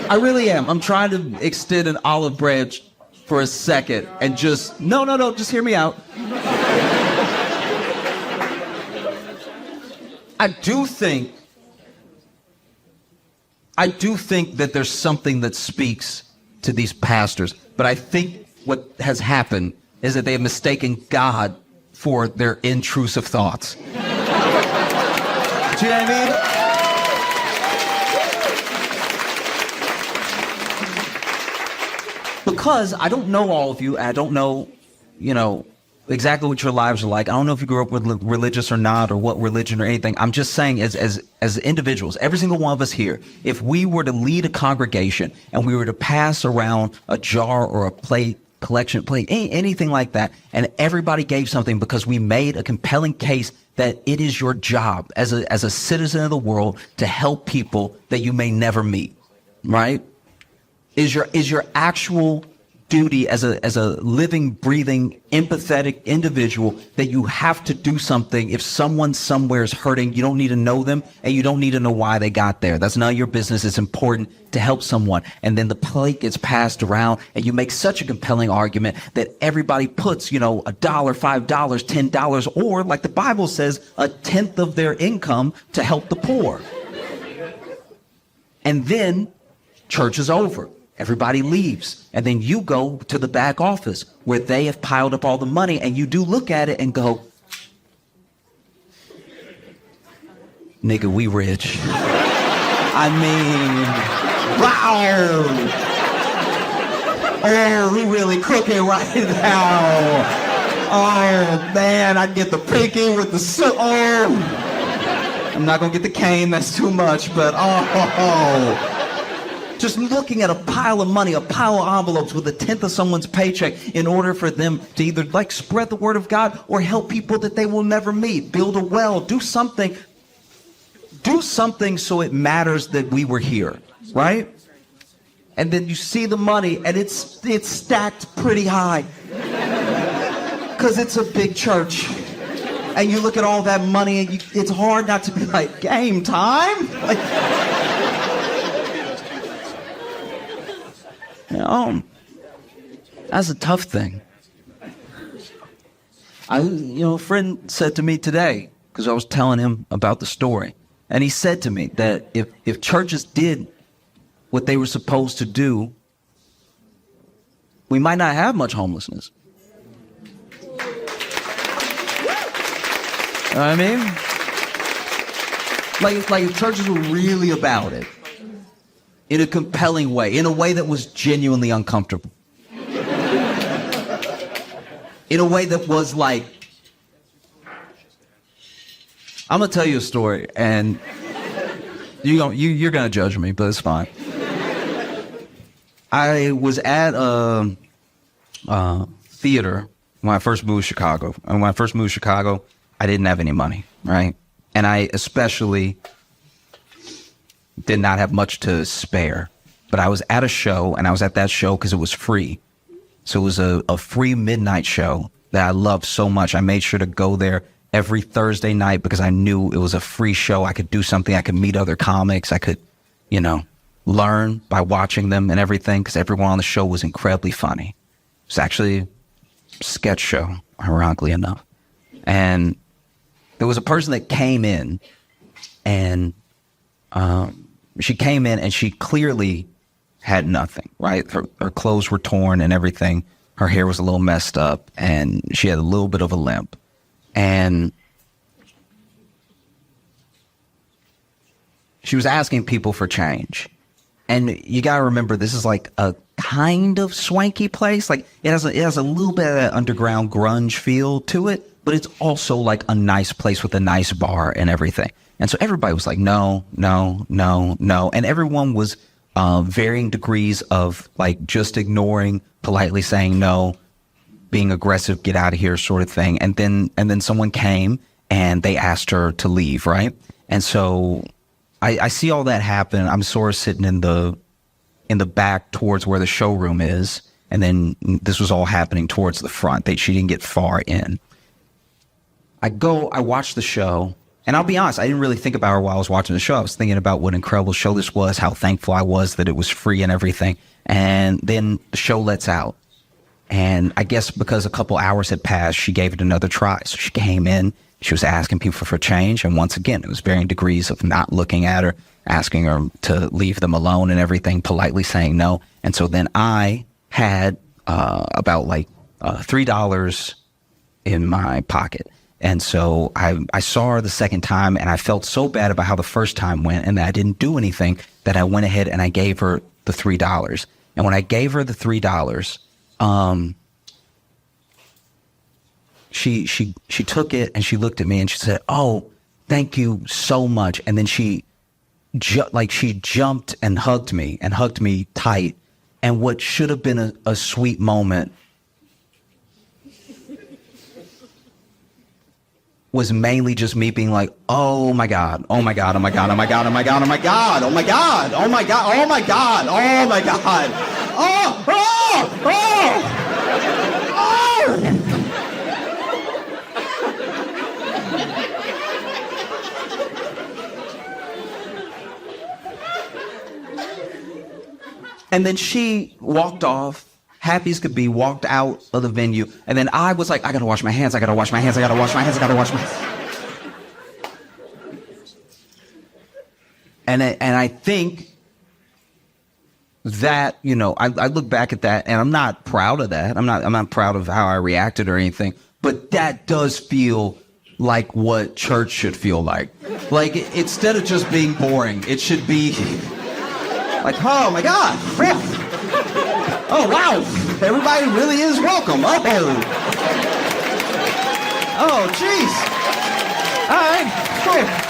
I really am. I'm trying to extend an olive branch for a second and just, no, just hear me out. I do think that there's something that speaks to these pastors, but I think what has happened is that they have mistaken God for their intrusive thoughts. Do you know what I mean? Because I don't know all of you, I don't know, exactly what your lives are like. I don't know if you grew up with religious or not, or what religion or anything. I'm just saying, as individuals, every single one of us here, if we were to lead a congregation and we were to pass around a jar or a plate, collection plate, anything like that, and everybody gave something because we made a compelling case that it is your job as a citizen of the world to help people that you may never meet, right? Is your actual duty as a living, breathing, empathetic individual that you have to do something if someone somewhere is hurting. You don't need to know them and you don't need to know why they got there. That's none of your business. It's important to help someone. And then the plate gets passed around and you make such a compelling argument that everybody puts, $1, $5, $10, or like the Bible says, 1/10 of their income to help the poor. And then church is over. Everybody leaves. And then you go to the back office where they have piled up all the money, and you do look at it and go, nigga, we rich. I mean, wow. Oh, we really cooking right now. Oh, man, I get the pinky with the soup. Oh. I'm not going to get the cane. That's too much, but oh. Just looking at a pile of money, a pile of envelopes with 1/10 of someone's paycheck in order for them to either spread the word of God or help people that they will never meet, build a well, do something so it matters that we were here, right? And then you see the money and it's stacked pretty high because it's a big church. And you look at all that money and it's hard not to be like, game time? That's a tough thing. A friend said to me today, because I was telling him about the story, and he said to me that if churches did what they were supposed to do, we might not have much homelessness. You know what I mean? Like churches were really about it. In a compelling way. In a way that was genuinely uncomfortable. In a way that was like... I'm going to tell you a story, and you're going to judge me, but it's fine. I was at a theater when I first moved to Chicago. And when I first moved to Chicago, I didn't have any money, right? And I especially did not have much to spare. But I was at a show, and I was at that show because it was free. So it was a free midnight show that I loved so much. I made sure to go there every Thursday night because I knew it was a free show. I could do something. I could meet other comics. I could, learn by watching them and everything because everyone on the show was incredibly funny. It was actually a sketch show, ironically enough. And there was a person that came in, and she came in and she clearly had nothing, right? Her clothes were torn and everything. Her hair was a little messed up, and she had a little bit of a limp. And she was asking people for change. And you got to remember, this is like a kind of swanky place. Like it has a little bit of that underground grunge feel to it, but it's also like a nice place with a nice bar and everything. And so everybody was like, no, no, no, no. And everyone was varying degrees of like just ignoring, politely saying no, being aggressive, get out of here sort of thing. And then someone came and they asked her to leave, right? And so I see all that happen. I'm sort of sitting in the back towards where the showroom is. And then this was all happening towards the front. She didn't get far in. I watch the show, and I'll be honest, I didn't really think about her while I was watching the show. I was thinking about what an incredible show this was, how thankful I was that it was free and everything. And then the show lets out. And I guess because a couple hours had passed, she gave it another try. So she came in, she was asking people for change. And once again, it was varying degrees of not looking at her, asking her to leave them alone and everything, politely saying no. And so then I had about like $3 in my pocket. And so I saw her the second time, and I felt so bad about how the first time went and that I didn't do anything that I went ahead and I gave her the $3. And when I gave her the $3, she took it and she looked at me and she said, "Oh, thank you so much." And then she jumped and hugged me tight. And what should have been a sweet moment was mainly just me being like, "Oh my God, oh my God, oh my God, oh my God, oh my God, oh my God, oh my God, oh my God, oh my God, oh my God, oh, oh, oh, oh." And then she walked off, happy as could be, walked out of the venue. And then I was like, I gotta wash my hands, I gotta wash my hands, I gotta wash my hands, I gotta wash my hands. And I think that, I look back at that and I'm not proud of that. I'm not proud of how I reacted or anything, but that does feel like what church should feel like. Like, instead of just being boring, it should be like, oh my God. Oh, wow. Everybody really is welcome. Oh, jeez. All right, cool.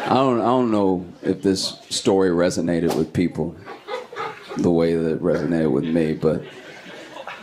I don't know if this story resonated with people the way that it resonated with me, but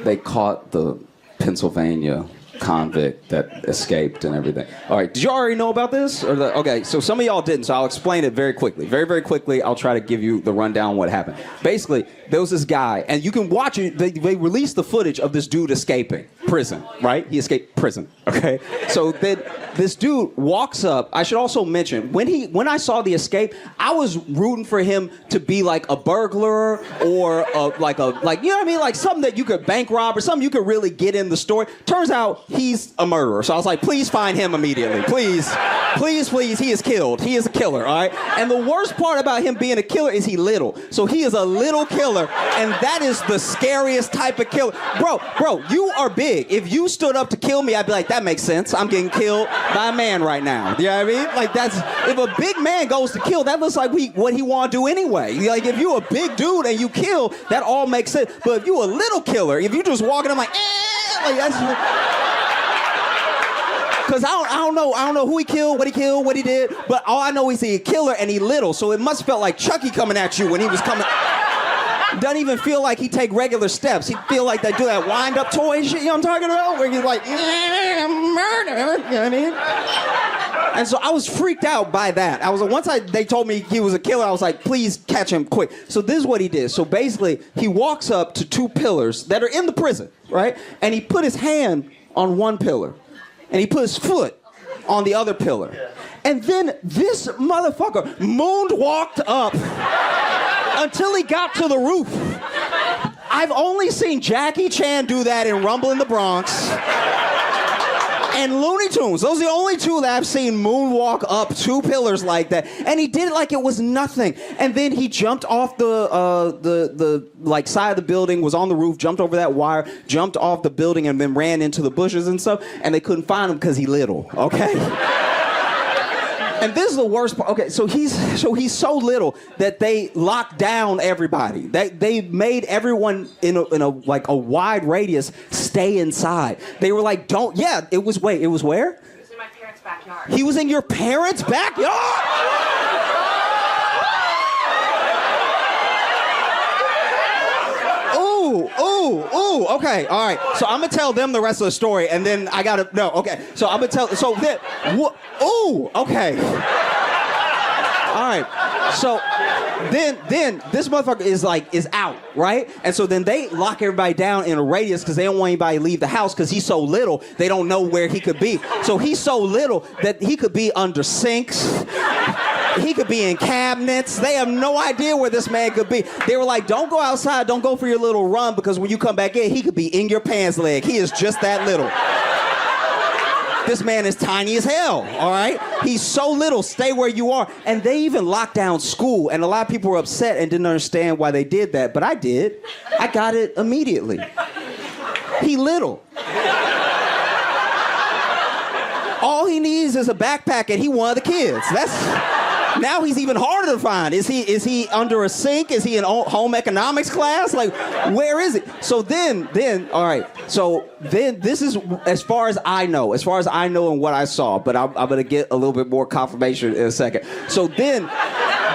they caught the Pennsylvania convict that escaped and everything. All right, did you already know about this? Okay, so some of y'all didn't, so I'll explain it very quickly. Very, very quickly, I'll try to give you the rundown on what happened. Basically, there was this guy, and you can watch it. They released the footage of this dude escaping. prison, right? He escaped prison, okay? So then this dude walks up. I should also mention, when I saw the escape, I was rooting for him to be like a burglar or like you know what I mean? Like something that you could bank rob or something you could really get in the story. Turns out he's a murderer. So I was like, please find him immediately. Please, please, please. He is killed. He is a killer, all right? And the worst part about him being a killer is he little. So he is a little killer, and that is the scariest type of killer. Bro, you are big. If you stood up to kill me, I'd be like, that makes sense. I'm getting killed by a man right now. You know what I mean? Like if a big man goes to kill, that looks like what he want to do anyway. Like if you a big dude and you kill, that all makes sense. But if you a little killer, if you just walking, I'm like that's. Cause I don't know who he killed, what he did, but all I know is he a killer and he little, so it must felt like Chucky coming at you when he was coming. Doesn't even feel like he take regular steps. He feel like they do that wind-up toy shit, you know what I'm talking about? Where he's like, murder, you know what I mean? And so I was freaked out by that. They told me he was a killer, I was like, please catch him quick. So this is what he did. So basically, he walks up to two pillars that are in the prison, right? And he put his hand on one pillar. And he put his foot on the other pillar. And then this motherfucker moonwalked up until he got to the roof. I've only seen Jackie Chan do that in Rumble in the Bronx and Looney Tunes. Those are the only two that I've seen moonwalk up two pillars like that. And he did it like it was nothing. And then he jumped off the like side of the building, was on the roof, jumped over that wire, jumped off the building, and then ran into the bushes and stuff. And they couldn't find him because he little. Okay. And this is the worst part. Okay, so he's so little that they locked down everybody. They made everyone in a wide radius stay inside. They were like, don't. Yeah, it was where? It was in my parents' backyard. He was in your parents' backyard? Ooh, okay, all right. So I'm gonna tell them the rest of the story, and then I gotta, no, okay. So I'm gonna tell, so then, okay. All right, so then this motherfucker is out, right? And so then they lock everybody down in a radius because they don't want anybody to leave the house because he's so little, they don't know where he could be. So he's so little that he could be under sinks. He could be in cabinets. They have no idea where this man could be. They were like, don't go outside. Don't go for your little run because when you come back in, he could be in your pants leg. He is just that little. This man is tiny as hell, all right? He's so little. Stay where you are. And they even locked down school, and a lot of people were upset and didn't understand why they did that, but I did. I got it immediately. He little. All he needs is a backpack, and he one of the kids. Now he's even harder to find. Is he under a sink? Is he in home economics class? Like, where is it? So then, all right. So then this is as far as I know and what I saw, but I'm going to get a little bit more confirmation in a second. So then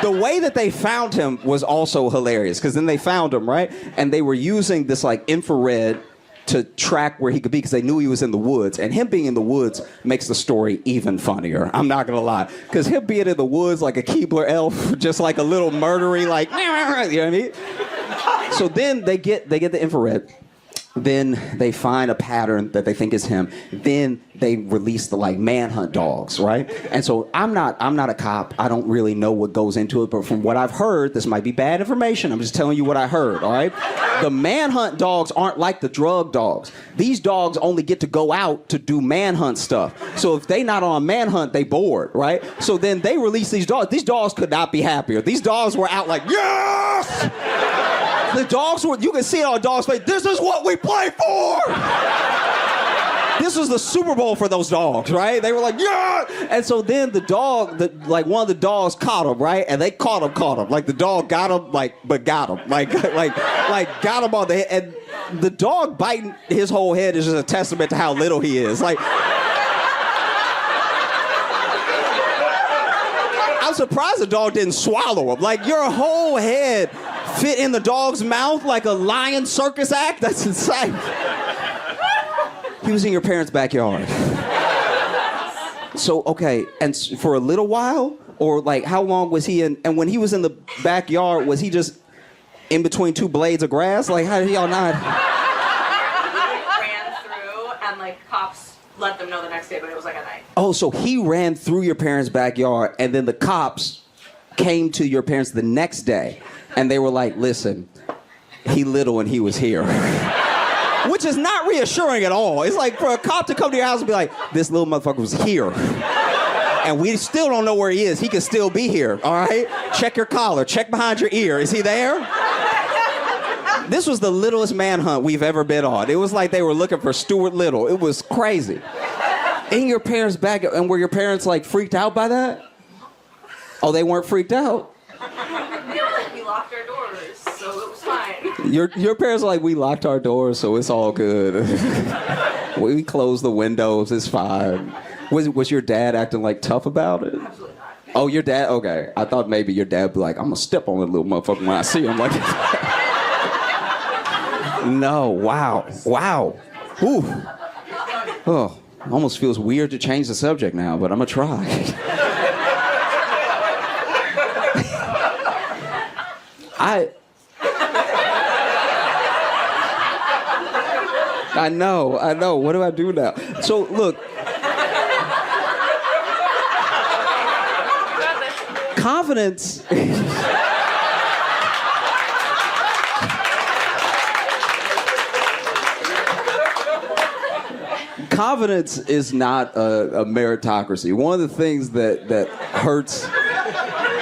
the way that they found him was also hilarious because then they found him, right? And they were using this like infrared to track where he could be because they knew he was in the woods. And him being in the woods makes the story even funnier. I'm not going to lie. Because him being in the woods like a Keebler elf, just like a little murdery, like, you know what I mean? So then they get the infrared. Then they find a pattern that they think is him. Then they release the like manhunt dogs, right? And so I'm not a cop. I don't really know what goes into it, but from what I've heard, this might be bad information. I'm just telling you what I heard, all right? The manhunt dogs aren't like the drug dogs. These dogs only get to go out to do manhunt stuff. So if they not on manhunt, they bored, right? So then they release these dogs. These dogs could not be happier. These dogs were out like, yes! The dogs were, you can see it on dogs' face, this is what we play for! This was the Super Bowl for those dogs, right? They were like, yeah! And so then the dog, one of the dogs caught him, right? And they caught him. Like the dog got him, but got him. Like got him on the head. And the dog biting his whole head is just a testament to how little he is. Like, I'm surprised the dog didn't swallow him. Like, your whole head fit in the dog's mouth like a lion circus act? That's insane. He was in your parents' backyard. So, okay, and for a little while? Or, like, how long was he in? And when he was in the backyard, was he just in between two blades of grass? Like, how did y'all not? Ran through let them know the next day, but it was like at night. Oh, so he ran through your parents' backyard, and then the cops came to your parents the next day, and they were like, listen, he little and he was here. Which is not reassuring at all. It's like for a cop to come to your house and be like, this little motherfucker was here. And we still don't know where he is. He could still be here, all right? Check your collar. Check behind your ear. Is he there? This was the littlest manhunt we've ever been on. It was like they were looking for Stuart Little. It was crazy. In your parents' back, and were your parents like freaked out by that? Oh, they weren't freaked out? We locked our doors, so it was fine. Your parents are like, we locked our doors, so it's all good. We closed the windows, it's fine. Was your dad acting like tough about it? Absolutely not. Oh, your dad? Okay. I thought maybe your dad would be like, I'm gonna step on that little motherfucker when I see him. Like, no, wow. Ooh. Oh, almost feels weird to change the subject now, but I'm gonna try. I know. What do I do now? So, look. Confidence. Confidence is not a meritocracy. One of the things that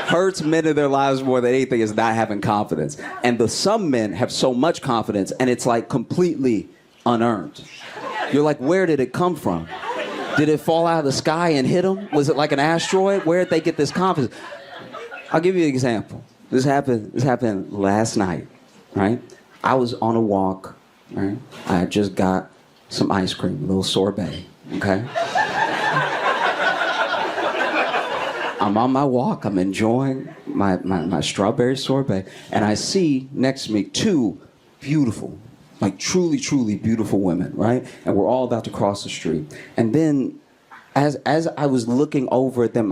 hurts men in their lives more than anything is not having confidence. And some men have so much confidence, and it's like completely unearned. You're like, where did it come from? Did it fall out of the sky and hit them? Was it like an asteroid? Where did they get this confidence? I'll give you an example. This happened last night, right? I was on a walk, right? I just got some ice cream, a little sorbet, okay? I'm on my walk, I'm enjoying my strawberry sorbet, and I see next to me two beautiful, like truly, truly beautiful women, right? And we're all about to cross the street. And then as I was looking over at them,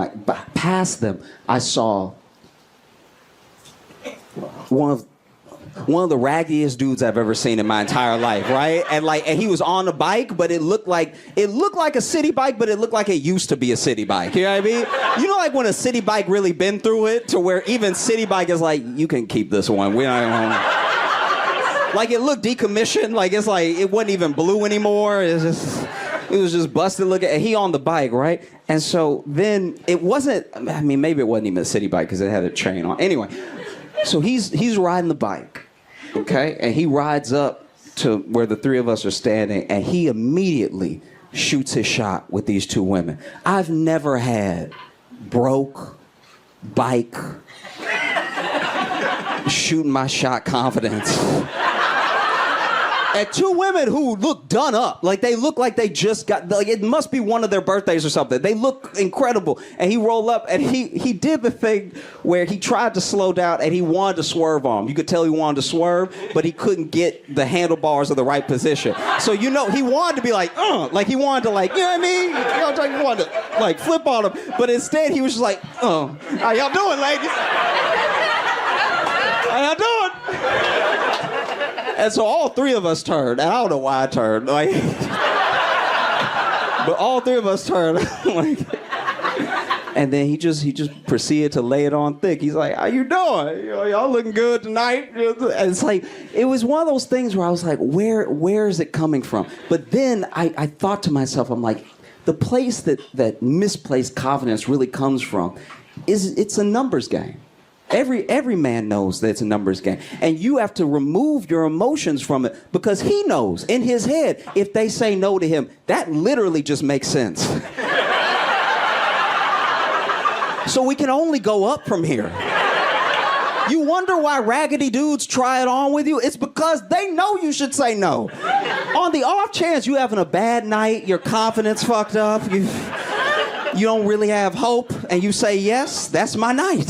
past them, I saw one of the raggiest dudes I've ever seen in my entire life, right? And he was on a bike, but it looked like a city bike, but it looked like it used to be a city bike. You know what I mean? You know, like when a city bike really been through it to where even city bike is like, you can keep this one. We don't. Like it looked decommissioned. Like it's like it wasn't even blue anymore. It was just busted looking. And he on the bike, right? And so then it wasn't. I mean, maybe it wasn't even a city bike because it had a chain on. Anyway. So he's riding the bike, okay? And he rides up to where the three of us are standing, and he immediately shoots his shot with these two women. I've never had broke bike shooting my shot confidence. And two women who look done up. Like they look like they just got, like it must be one of their birthdays or something. They look incredible. And he rolled up and he did the thing where he tried to slow down and he wanted to swerve on him. You could tell he wanted to swerve, but he couldn't get the handlebars in the right position. So, you know, he wanted to be like he wanted to like, you know what I mean? You know, he wanted to like flip on him. But instead he was just like, how y'all doing, ladies? How y'all doing? And so all three of us turned. And I don't know why I turned. Like, but all three of us turned. Like, and then he just proceeded to lay it on thick. He's like, how you doing? You know, y'all looking good tonight? And it's like, it was one of those things where I was like, where is it coming from? But then I thought to myself, I'm like, the place that misplaced confidence really comes from is it's a numbers game. Every man knows that it's a numbers game. And you have to remove your emotions from it because he knows in his head, if they say no to him, that literally just makes sense. So we can only go up from here. You wonder why raggedy dudes try it on with you? It's because they know you should say no. On the off chance you having a bad night, your confidence fucked up, you don't really have hope, and you say yes, that's my night.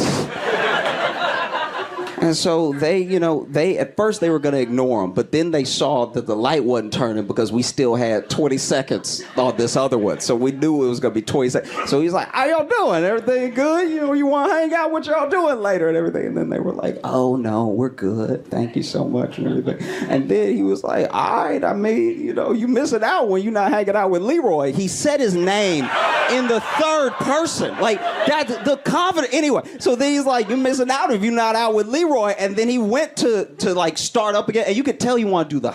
And so they at first they were going to ignore him, but then they saw that the light wasn't turning because we still had 20 seconds on this other one. So we knew it was going to be 20 seconds. So he's like, how y'all doing? Everything good? You want to hang out? What y'all doing later and everything? And then they were like, oh, no, we're good. Thank you so much and everything. And then he was like, all right, I mean, you missing out when you're not hanging out with Leroy. He said his name in the third person. Like, that's the confidence. Anyway, so then he's like, you're missing out if you're not out with Leroy. And then he went to like start up again, and you could tell you want to do the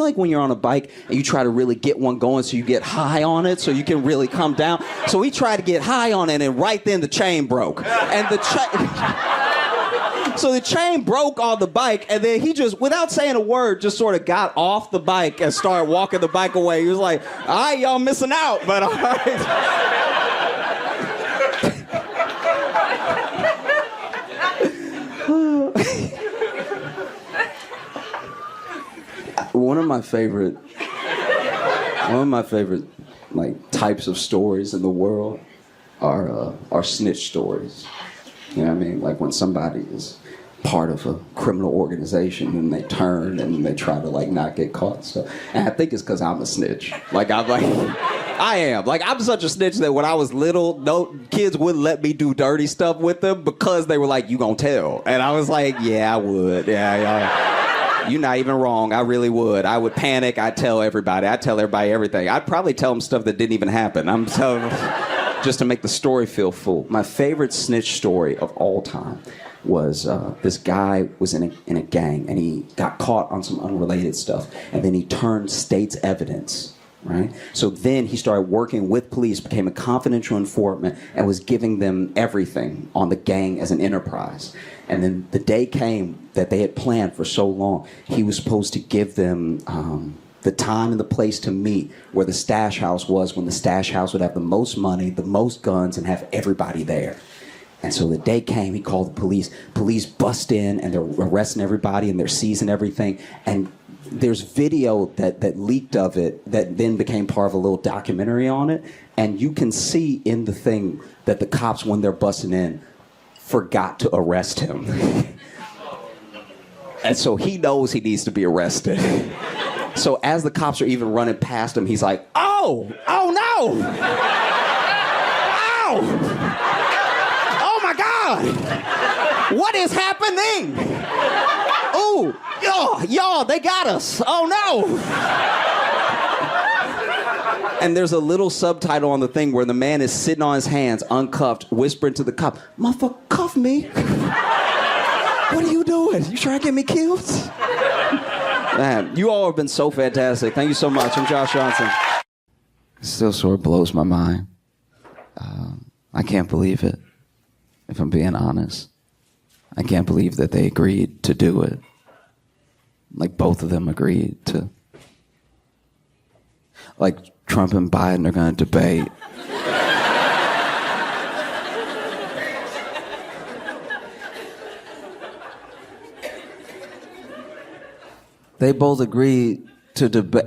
like when you're on a bike and you try to really get one going so you get high on it so you can really come down. So he tried to get high on it, and right then the chain broke, and so the chain broke on the bike, and then he just, without saying a word, just sort of got off the bike and started walking the bike away. He was like, all right, y'all missing out, but all right. One of my favorite like types of stories in the world are snitch stories. You know what I mean? Like when somebody is part of a criminal organization and they turn and they try to like not get caught. So, and I think it's because I'm a snitch. I am. Like, I'm such a snitch that when I was little, no kids wouldn't let me do dirty stuff with them because they were like, you gonna tell. And I was like, yeah, I would. Yeah. You're not even wrong. I really would. I would panic. I'd tell everybody. I'd tell everybody everything. I'd probably tell them stuff that didn't even happen. I'm telling just to make the story feel full. My favorite snitch story of all time was this guy was in a gang, and he got caught on some unrelated stuff, and then he turned state's evidence. Right? So then he started working with police, became a confidential informant, and was giving them everything on the gang as an enterprise. And then the day came that they had planned for so long. He was supposed to give them the time and the place to meet where the stash house was, when the stash house would have the most money, the most guns, and have everybody there. And so the day came, he called the police. Police bust in, and they're arresting everybody, and they're seizing everything. And there's video that leaked of it that then became part of a little documentary on it. And you can see in the thing that the cops, when they're busting in, forgot to arrest him. And so he knows he needs to be arrested. So as the cops are even running past him, he's like, oh no! Ow! Oh my God! What is happening? Ooh! Y'all, they got us. Oh no! And there's a little subtitle on the thing where the man is sitting on his hands, uncuffed, whispering to the cop, motherfucker, cuff me. What are you doing? You trying to get me killed? Man, you all have been so fantastic. Thank you so much. I'm Josh Johnson. It still sort of blows my mind. I can't believe it, if I'm being honest. I can't believe that they agreed to do it. Like, both of them agreed to. Like, Trump and Biden are going to debate. They both agreed to debate.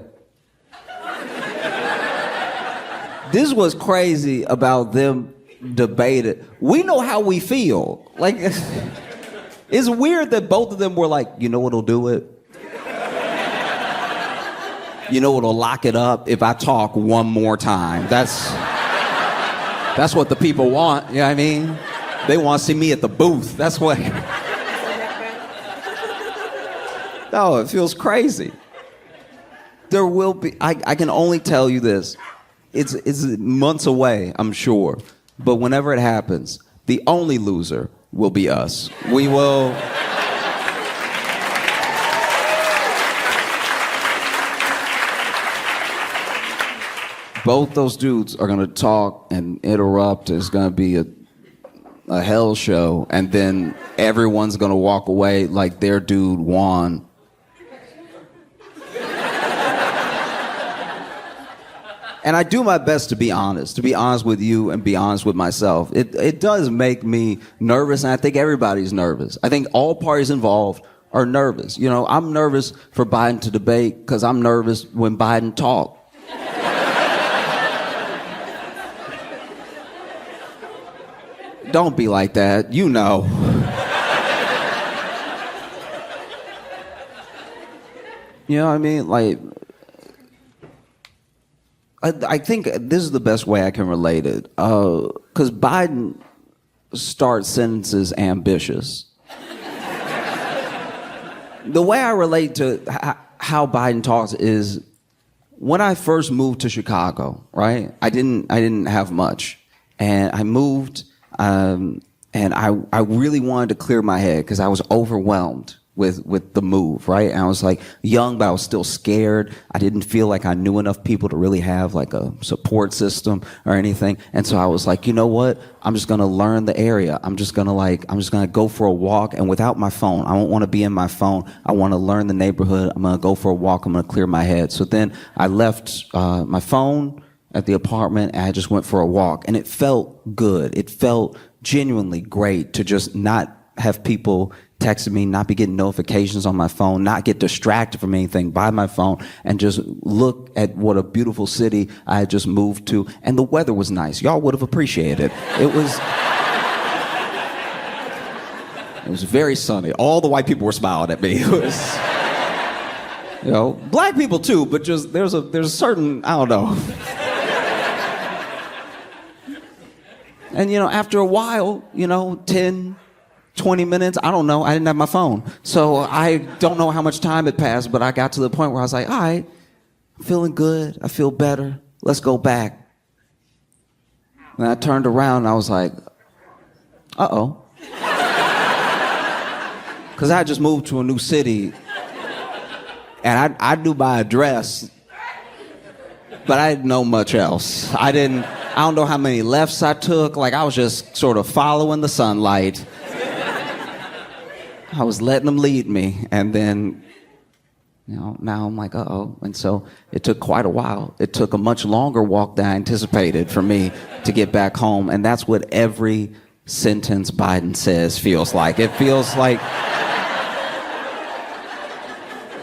This was crazy about them debating. We know how we feel. Like, it's weird that both of them were like, you know what'll do it? You know what'll lock it up? If I talk one more time. That's what the people want, you know what I mean? They want to see me at the booth. That's what. No, it feels crazy. There will be, I can only tell you this. It's months away, I'm sure. But whenever it happens, the only loser will be us. We will. Both those dudes are going to talk and interrupt. It's going to be a hell show. And then everyone's going to walk away like their dude won. And I do my best to be honest with you and be honest with myself. It does make me nervous, and I think everybody's nervous. I think all parties involved are nervous. You know, I'm nervous for Biden to debate because I'm nervous when Biden talks. Don't be like that, you know. You know what I mean? Like, I think this is the best way I can relate it. Because Biden starts sentences ambitious. The way I relate to how Biden talks is when I first moved to Chicago, right? I didn't have much. And I moved, and I really wanted to clear my head because I was overwhelmed with the move, right? And I was like young, but I was still scared. I didn't feel like I knew enough people to really have like a support system or anything. And so I was like, you know what? I'm just gonna learn the area. I'm just gonna go for a walk, and without my phone. I don't want to be in my phone. I want to learn the neighborhood. I'm gonna go for a walk. I'm gonna clear my head. So then I left my phone at the apartment, and I just went for a walk, and it felt good. It felt genuinely great to just not have people texting me, not be getting notifications on my phone, not get distracted from anything by my phone, and just look at what a beautiful city I had just moved to. And the weather was nice. Y'all would have appreciated it. It was very sunny. All the white people were smiling at me. It was, you know, black people too, but just there's a certain, I don't know. And, you know, after a while, you know, 10, 20 minutes, I don't know. I didn't have my phone. So I don't know how much time had passed, but I got to the point where I was like, all right, I'm feeling good. I feel better. Let's go back. And I turned around and I was like, uh-oh. Because I had just moved to a new city. And I knew my address, but I didn't know much else. I don't know how many lefts I took. Like, I was just sort of following the sunlight. I was letting them lead me. And then, you know, now I'm like, uh-oh. And so it took quite a while. It took a much longer walk than I anticipated for me to get back home. And that's what every sentence Biden says feels like. It feels like...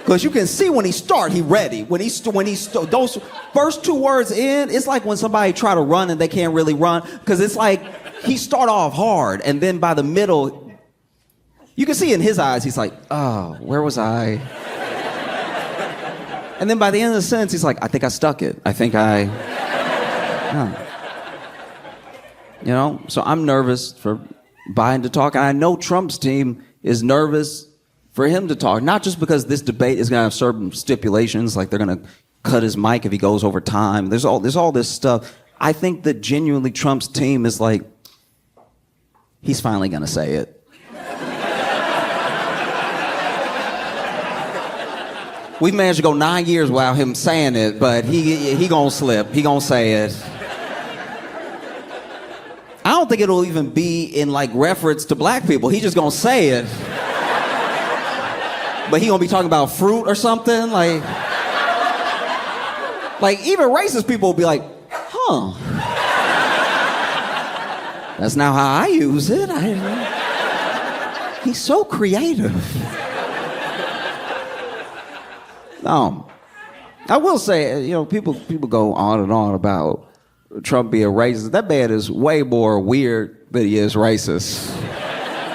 Because you can see when he start, he ready. When those first two words in, it's like when somebody try to run and they can't really run. Because it's like he start off hard, and then by the middle, you can see in his eyes, he's like, oh, where was I? And then by the end of the sentence, he's like, I think I stuck it. I think I... You know, so I'm nervous for Biden to talk. And I know Trump's team is nervous for him to talk, not just because this debate is going to have certain stipulations, like they're going to cut his mic if he goes over time. There's all this stuff. I think that genuinely Trump's team is like, he's finally going to say it. We've managed to go 9 years without him saying it, but he gonna slip. He gonna say it. I don't think it'll even be in like reference to black people. He just gonna say it. But he gonna be talking about fruit or something, like even racist people will be like, huh. That's not how I use it. He's so creative. I will say, you know, people go on and on about Trump being racist. That man is way more weird than he is racist.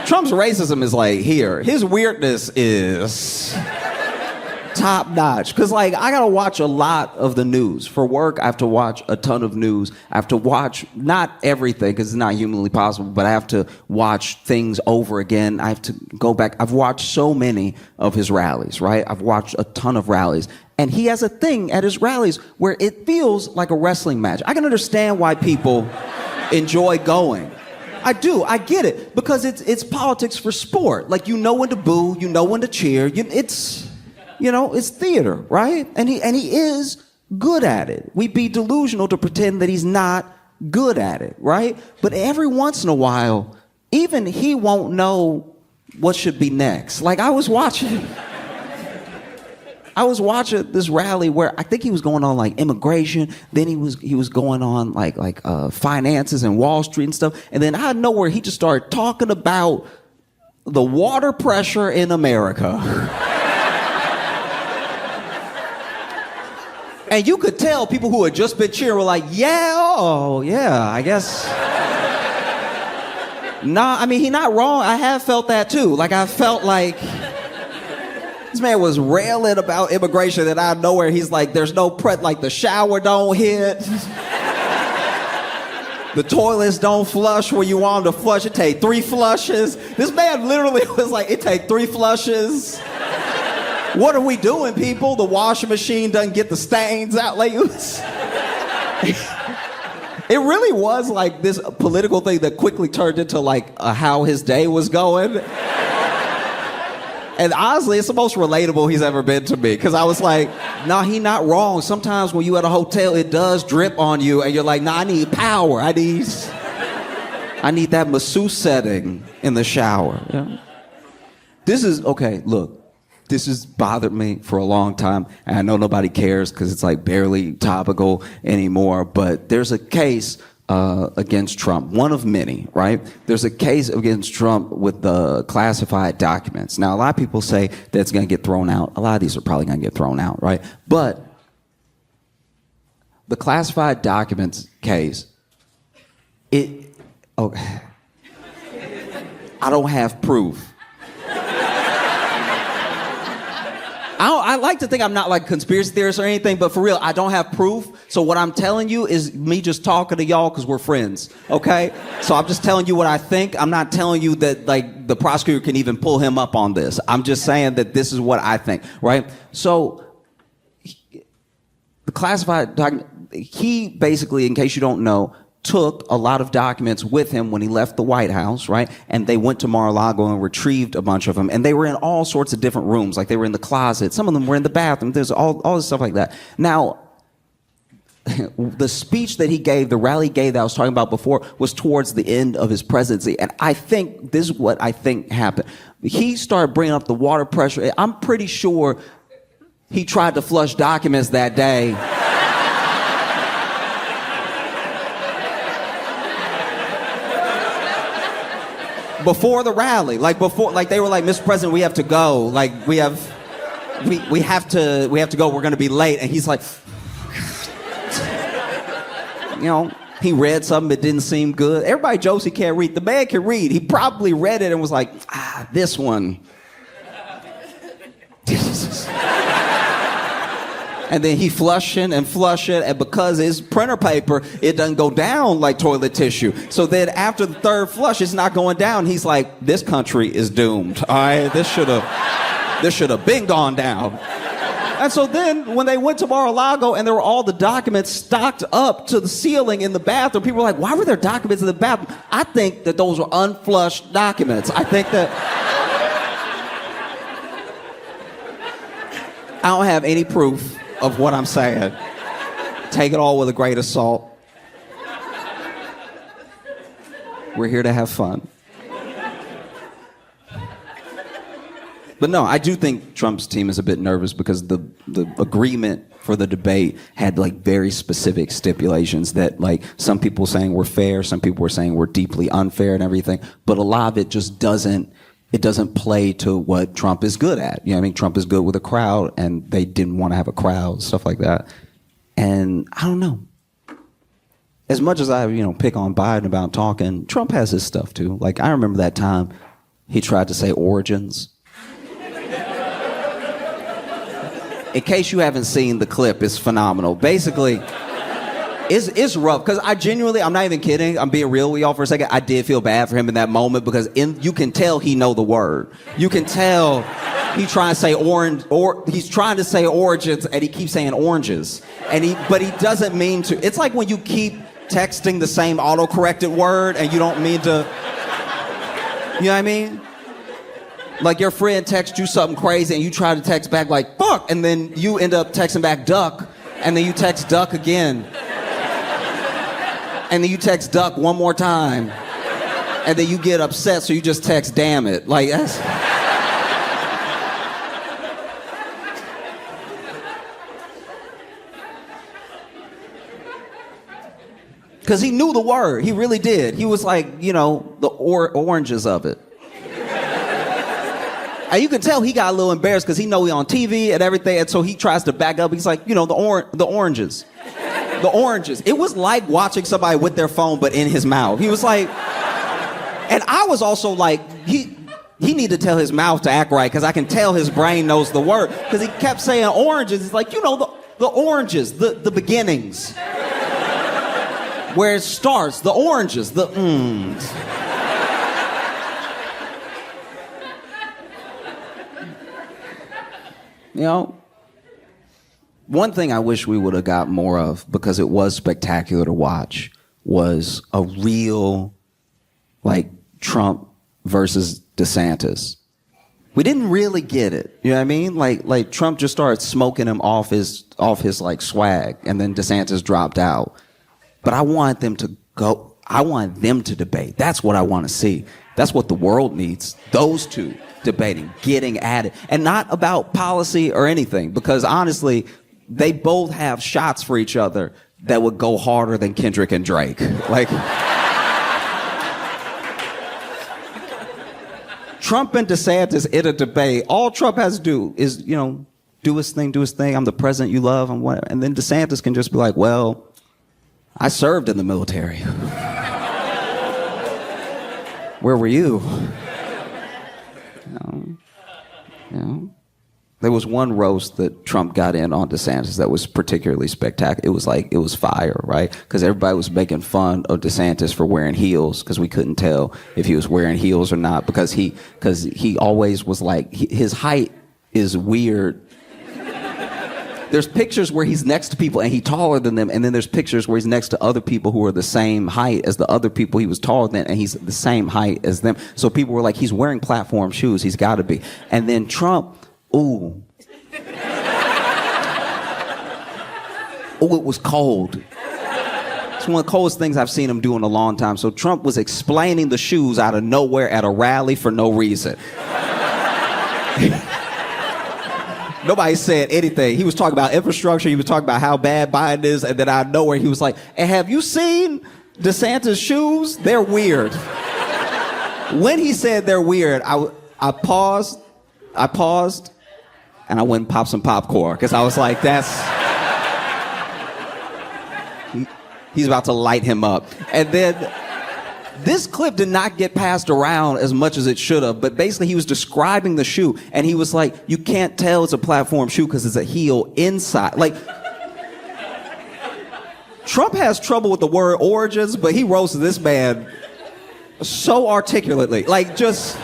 Trump's racism is like here. His weirdness is top notch. Because, like, I got to watch a lot of the news. For work, I have to watch a ton of news. I have to watch not everything because it's not humanly possible, but I have to watch things over again. I have to go back. I've watched so many of his rallies, right? I've watched a ton of rallies. And he has a thing at his rallies where it feels like a wrestling match. I can understand why people enjoy going. I do. I get it. Because it's politics for sport. Like, you know when to boo, you know when to cheer. It's theater, right? And he is good at it. We'd be delusional to pretend that he's not good at it, right? But every once in a while, even he won't know what should be next. Like, I was watching this rally where I think he was going on like immigration, then he was going on like finances and Wall Street and stuff, and then out of nowhere he just started talking about the water pressure in America. And you could tell people who had just been cheering were like, yeah, oh, yeah, I guess. Nah, I mean, he's not wrong. I have felt that too. Like, I felt like This man was railing about immigration, and out of nowhere, he's like, there's no like the shower don't hit. The toilets don't flush when you want them to flush. It take 3 flushes. This man literally was like, it take 3 flushes. What are we doing, people? The washing machine doesn't get the stains out. Like, it really was like this political thing that quickly turned into like how his day was going. And honestly, it's the most relatable he's ever been to me. Because I was like, nah, he not wrong. Sometimes when you at a hotel, it does drip on you. And you're like, nah, I need power. I need that masseuse setting in the shower. Yeah. This is, okay, look. This has bothered me for a long time. And I know nobody cares because it's like barely topical anymore. But there's a case against Trump, one of many, right? There's a case against Trump with the classified documents. Now, a lot of people say that it's going to get thrown out. A lot of these are probably going to get thrown out, right? But the classified documents case, I don't have proof. I like to think I'm not like a conspiracy theorist or anything, but for real, I don't have proof. So what I'm telling you is me just talking to y'all because we're friends, okay? So I'm just telling you what I think. I'm not telling you that like the prosecutor can even pull him up on this. I'm just saying that this is what I think, right? So the classified document, he basically, in case you don't know, took a lot of documents with him when he left the White House, right? And they went to Mar-a-Lago and retrieved a bunch of them. And they were in all sorts of different rooms. Like they were in the closet. Some of them were in the bathroom. There's all this stuff like that. Now, the speech that he gave, the rally he gave that I was talking about before, was towards the end of his presidency. And I think this is what I think happened. He started bringing up the water pressure. I'm pretty sure he tried to flush documents that day. Before the rally, like they were like, Mr. President, we have to go. Like we have to go. We're going to be late. And he's like, you know, he read something that didn't seem good. Everybody jokes he can't read. The man can read. He probably read it and was like, this one. And then he flushing, and because it's printer paper, it doesn't go down like toilet tissue. So then after the third flush, it's not going down. He's like, this country is doomed. All right, this should have been gone down. And so then when they went to Mar-a-Lago and there were all the documents stocked up to the ceiling in the bathroom, people were like, why were there documents in the bathroom? I think that those were unflushed documents. I think that I don't have any proof of what I'm saying. Take it all with a grain of salt. We're here to have fun. But no, I do think Trump's team is a bit nervous because the agreement for the debate had like very specific stipulations that like some people saying were fair, some people were saying were deeply unfair and everything. But a lot of it just doesn't play to what Trump is good at. You know what I mean? Trump is good with a crowd, and they didn't want to have a crowd, stuff like that. And I don't know. As much as I, pick on Biden about talking, Trump has his stuff too. Like, I remember that time he tried to say origins. In case you haven't seen the clip, it's phenomenal. Basically, it's rough, because I'm not even kidding, I'm being real with y'all for a second, I did feel bad for him in that moment, because you can tell he know the word. You can tell he's trying to say orange, or he's trying to say origins, and he keeps saying oranges. But he doesn't mean to. It's like when you keep texting the same auto-corrected word, and you don't mean to, you know what I mean? Like your friend texts you something crazy, and you try to text back like, fuck, and then you end up texting back duck, and then you text duck again. And then you text duck one more time. And then you get upset, so you just text damn it. Like, that's... Because he knew the word. He really did. He was like, the oranges of it. And you can tell he got a little embarrassed because he know he on TV and everything, and so he tries to back up. He's like, the oranges. The oranges. It was like watching somebody with their phone, but in his mouth. He was like, and I was also like, he need to tell his mouth to act right because I can tell his brain knows the word because he kept saying oranges. It's like, you know, the oranges, the beginnings. Where it starts, the oranges, the You know, one thing I wish we would have got more of, because it was spectacular to watch, was a real, like, Trump versus DeSantis. We didn't really get it. You know what I mean? Like Trump just started smoking him off his like swag, and then DeSantis dropped out. But I want them to go. I want them to debate. That's what I want to see. That's what the world needs. Those two debating, getting at it, and not about policy or anything, because honestly, they both have shots for each other that would go harder than Kendrick and Drake. Like, Trump and DeSantis in a debate, all Trump has to do is, you know, do his thing. I'm the president you love, and whatever. And then DeSantis can just be like, well, I served in the military. Where were you? You know? There was one roast that Trump got in on DeSantis that was particularly spectacular. It was fire, right? Because everybody was making fun of DeSantis for wearing heels, because we couldn't tell if he was wearing heels or not, because he always was like, his height is weird. There's pictures where he's next to people and he's taller than them, and then there's pictures where he's next to other people who are the same height as the other people he was taller than, and he's the same height as them. So people were like, he's wearing platform shoes, he's got to be. And then Trump, ooh, it was cold. It's one of the coldest things I've seen him do in a long time. So Trump was explaining the shoes out of nowhere at a rally for no reason. Nobody said anything. He was talking about infrastructure. He was talking about how bad Biden is. And then out of nowhere, he was like, and have you seen DeSantis' shoes? They're weird. When he said they're weird, I paused, and I went and popped some popcorn. Because I was like, he's about to light him up. And then this clip did not get passed around as much as it should have, but basically he was describing the shoe, and he was like, you can't tell it's a platform shoe because it's a heel inside. Like, Trump has trouble with the word origins, but he roasted this man so articulately. Like, just,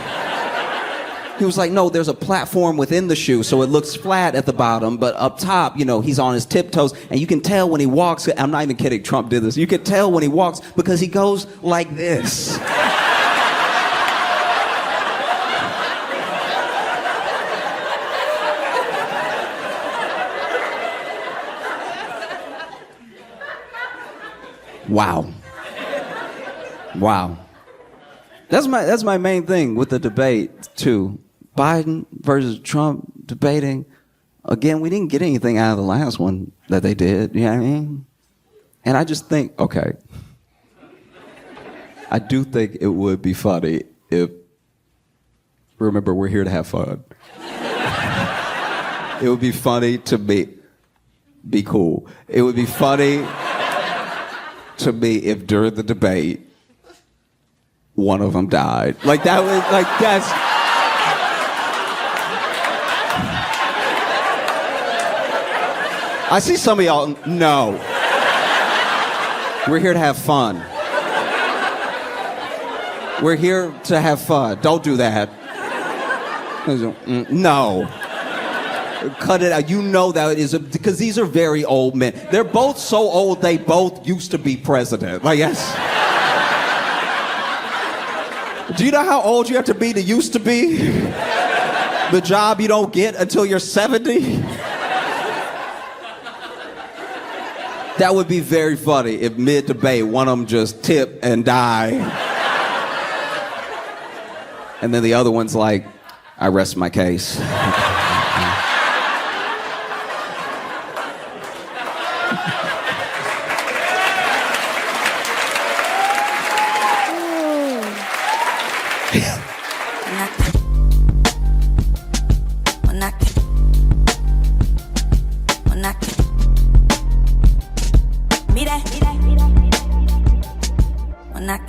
he was like, no, there's a platform within the shoe, so it looks flat at the bottom, but up top, you know, he's on his tiptoes, and you can tell when he walks. I'm not even kidding, Trump did this. You can tell when he walks because he goes like this. Wow. That's my main thing with the debate, too. Biden versus Trump debating. Again, we didn't get anything out of the last one that they did, you know what I mean? And I just think, okay, I do think it would be funny if, remember, we're here to have fun. It would be funny to be cool. It would be funny to me if during the debate, one of them died. Like, that was, like, that's... I see some of y'all, no. We're here to have fun. We're here to have fun. Don't do that. No. Cut it out. You know that is because these are very old men. They're both so old, they both used to be president. Like, yes. Do you know how old you have to be to used to be? The job you don't get until you're 70? That would be very funny if mid-debate one of them just tip and die. And then the other one's like, I rest my case. When I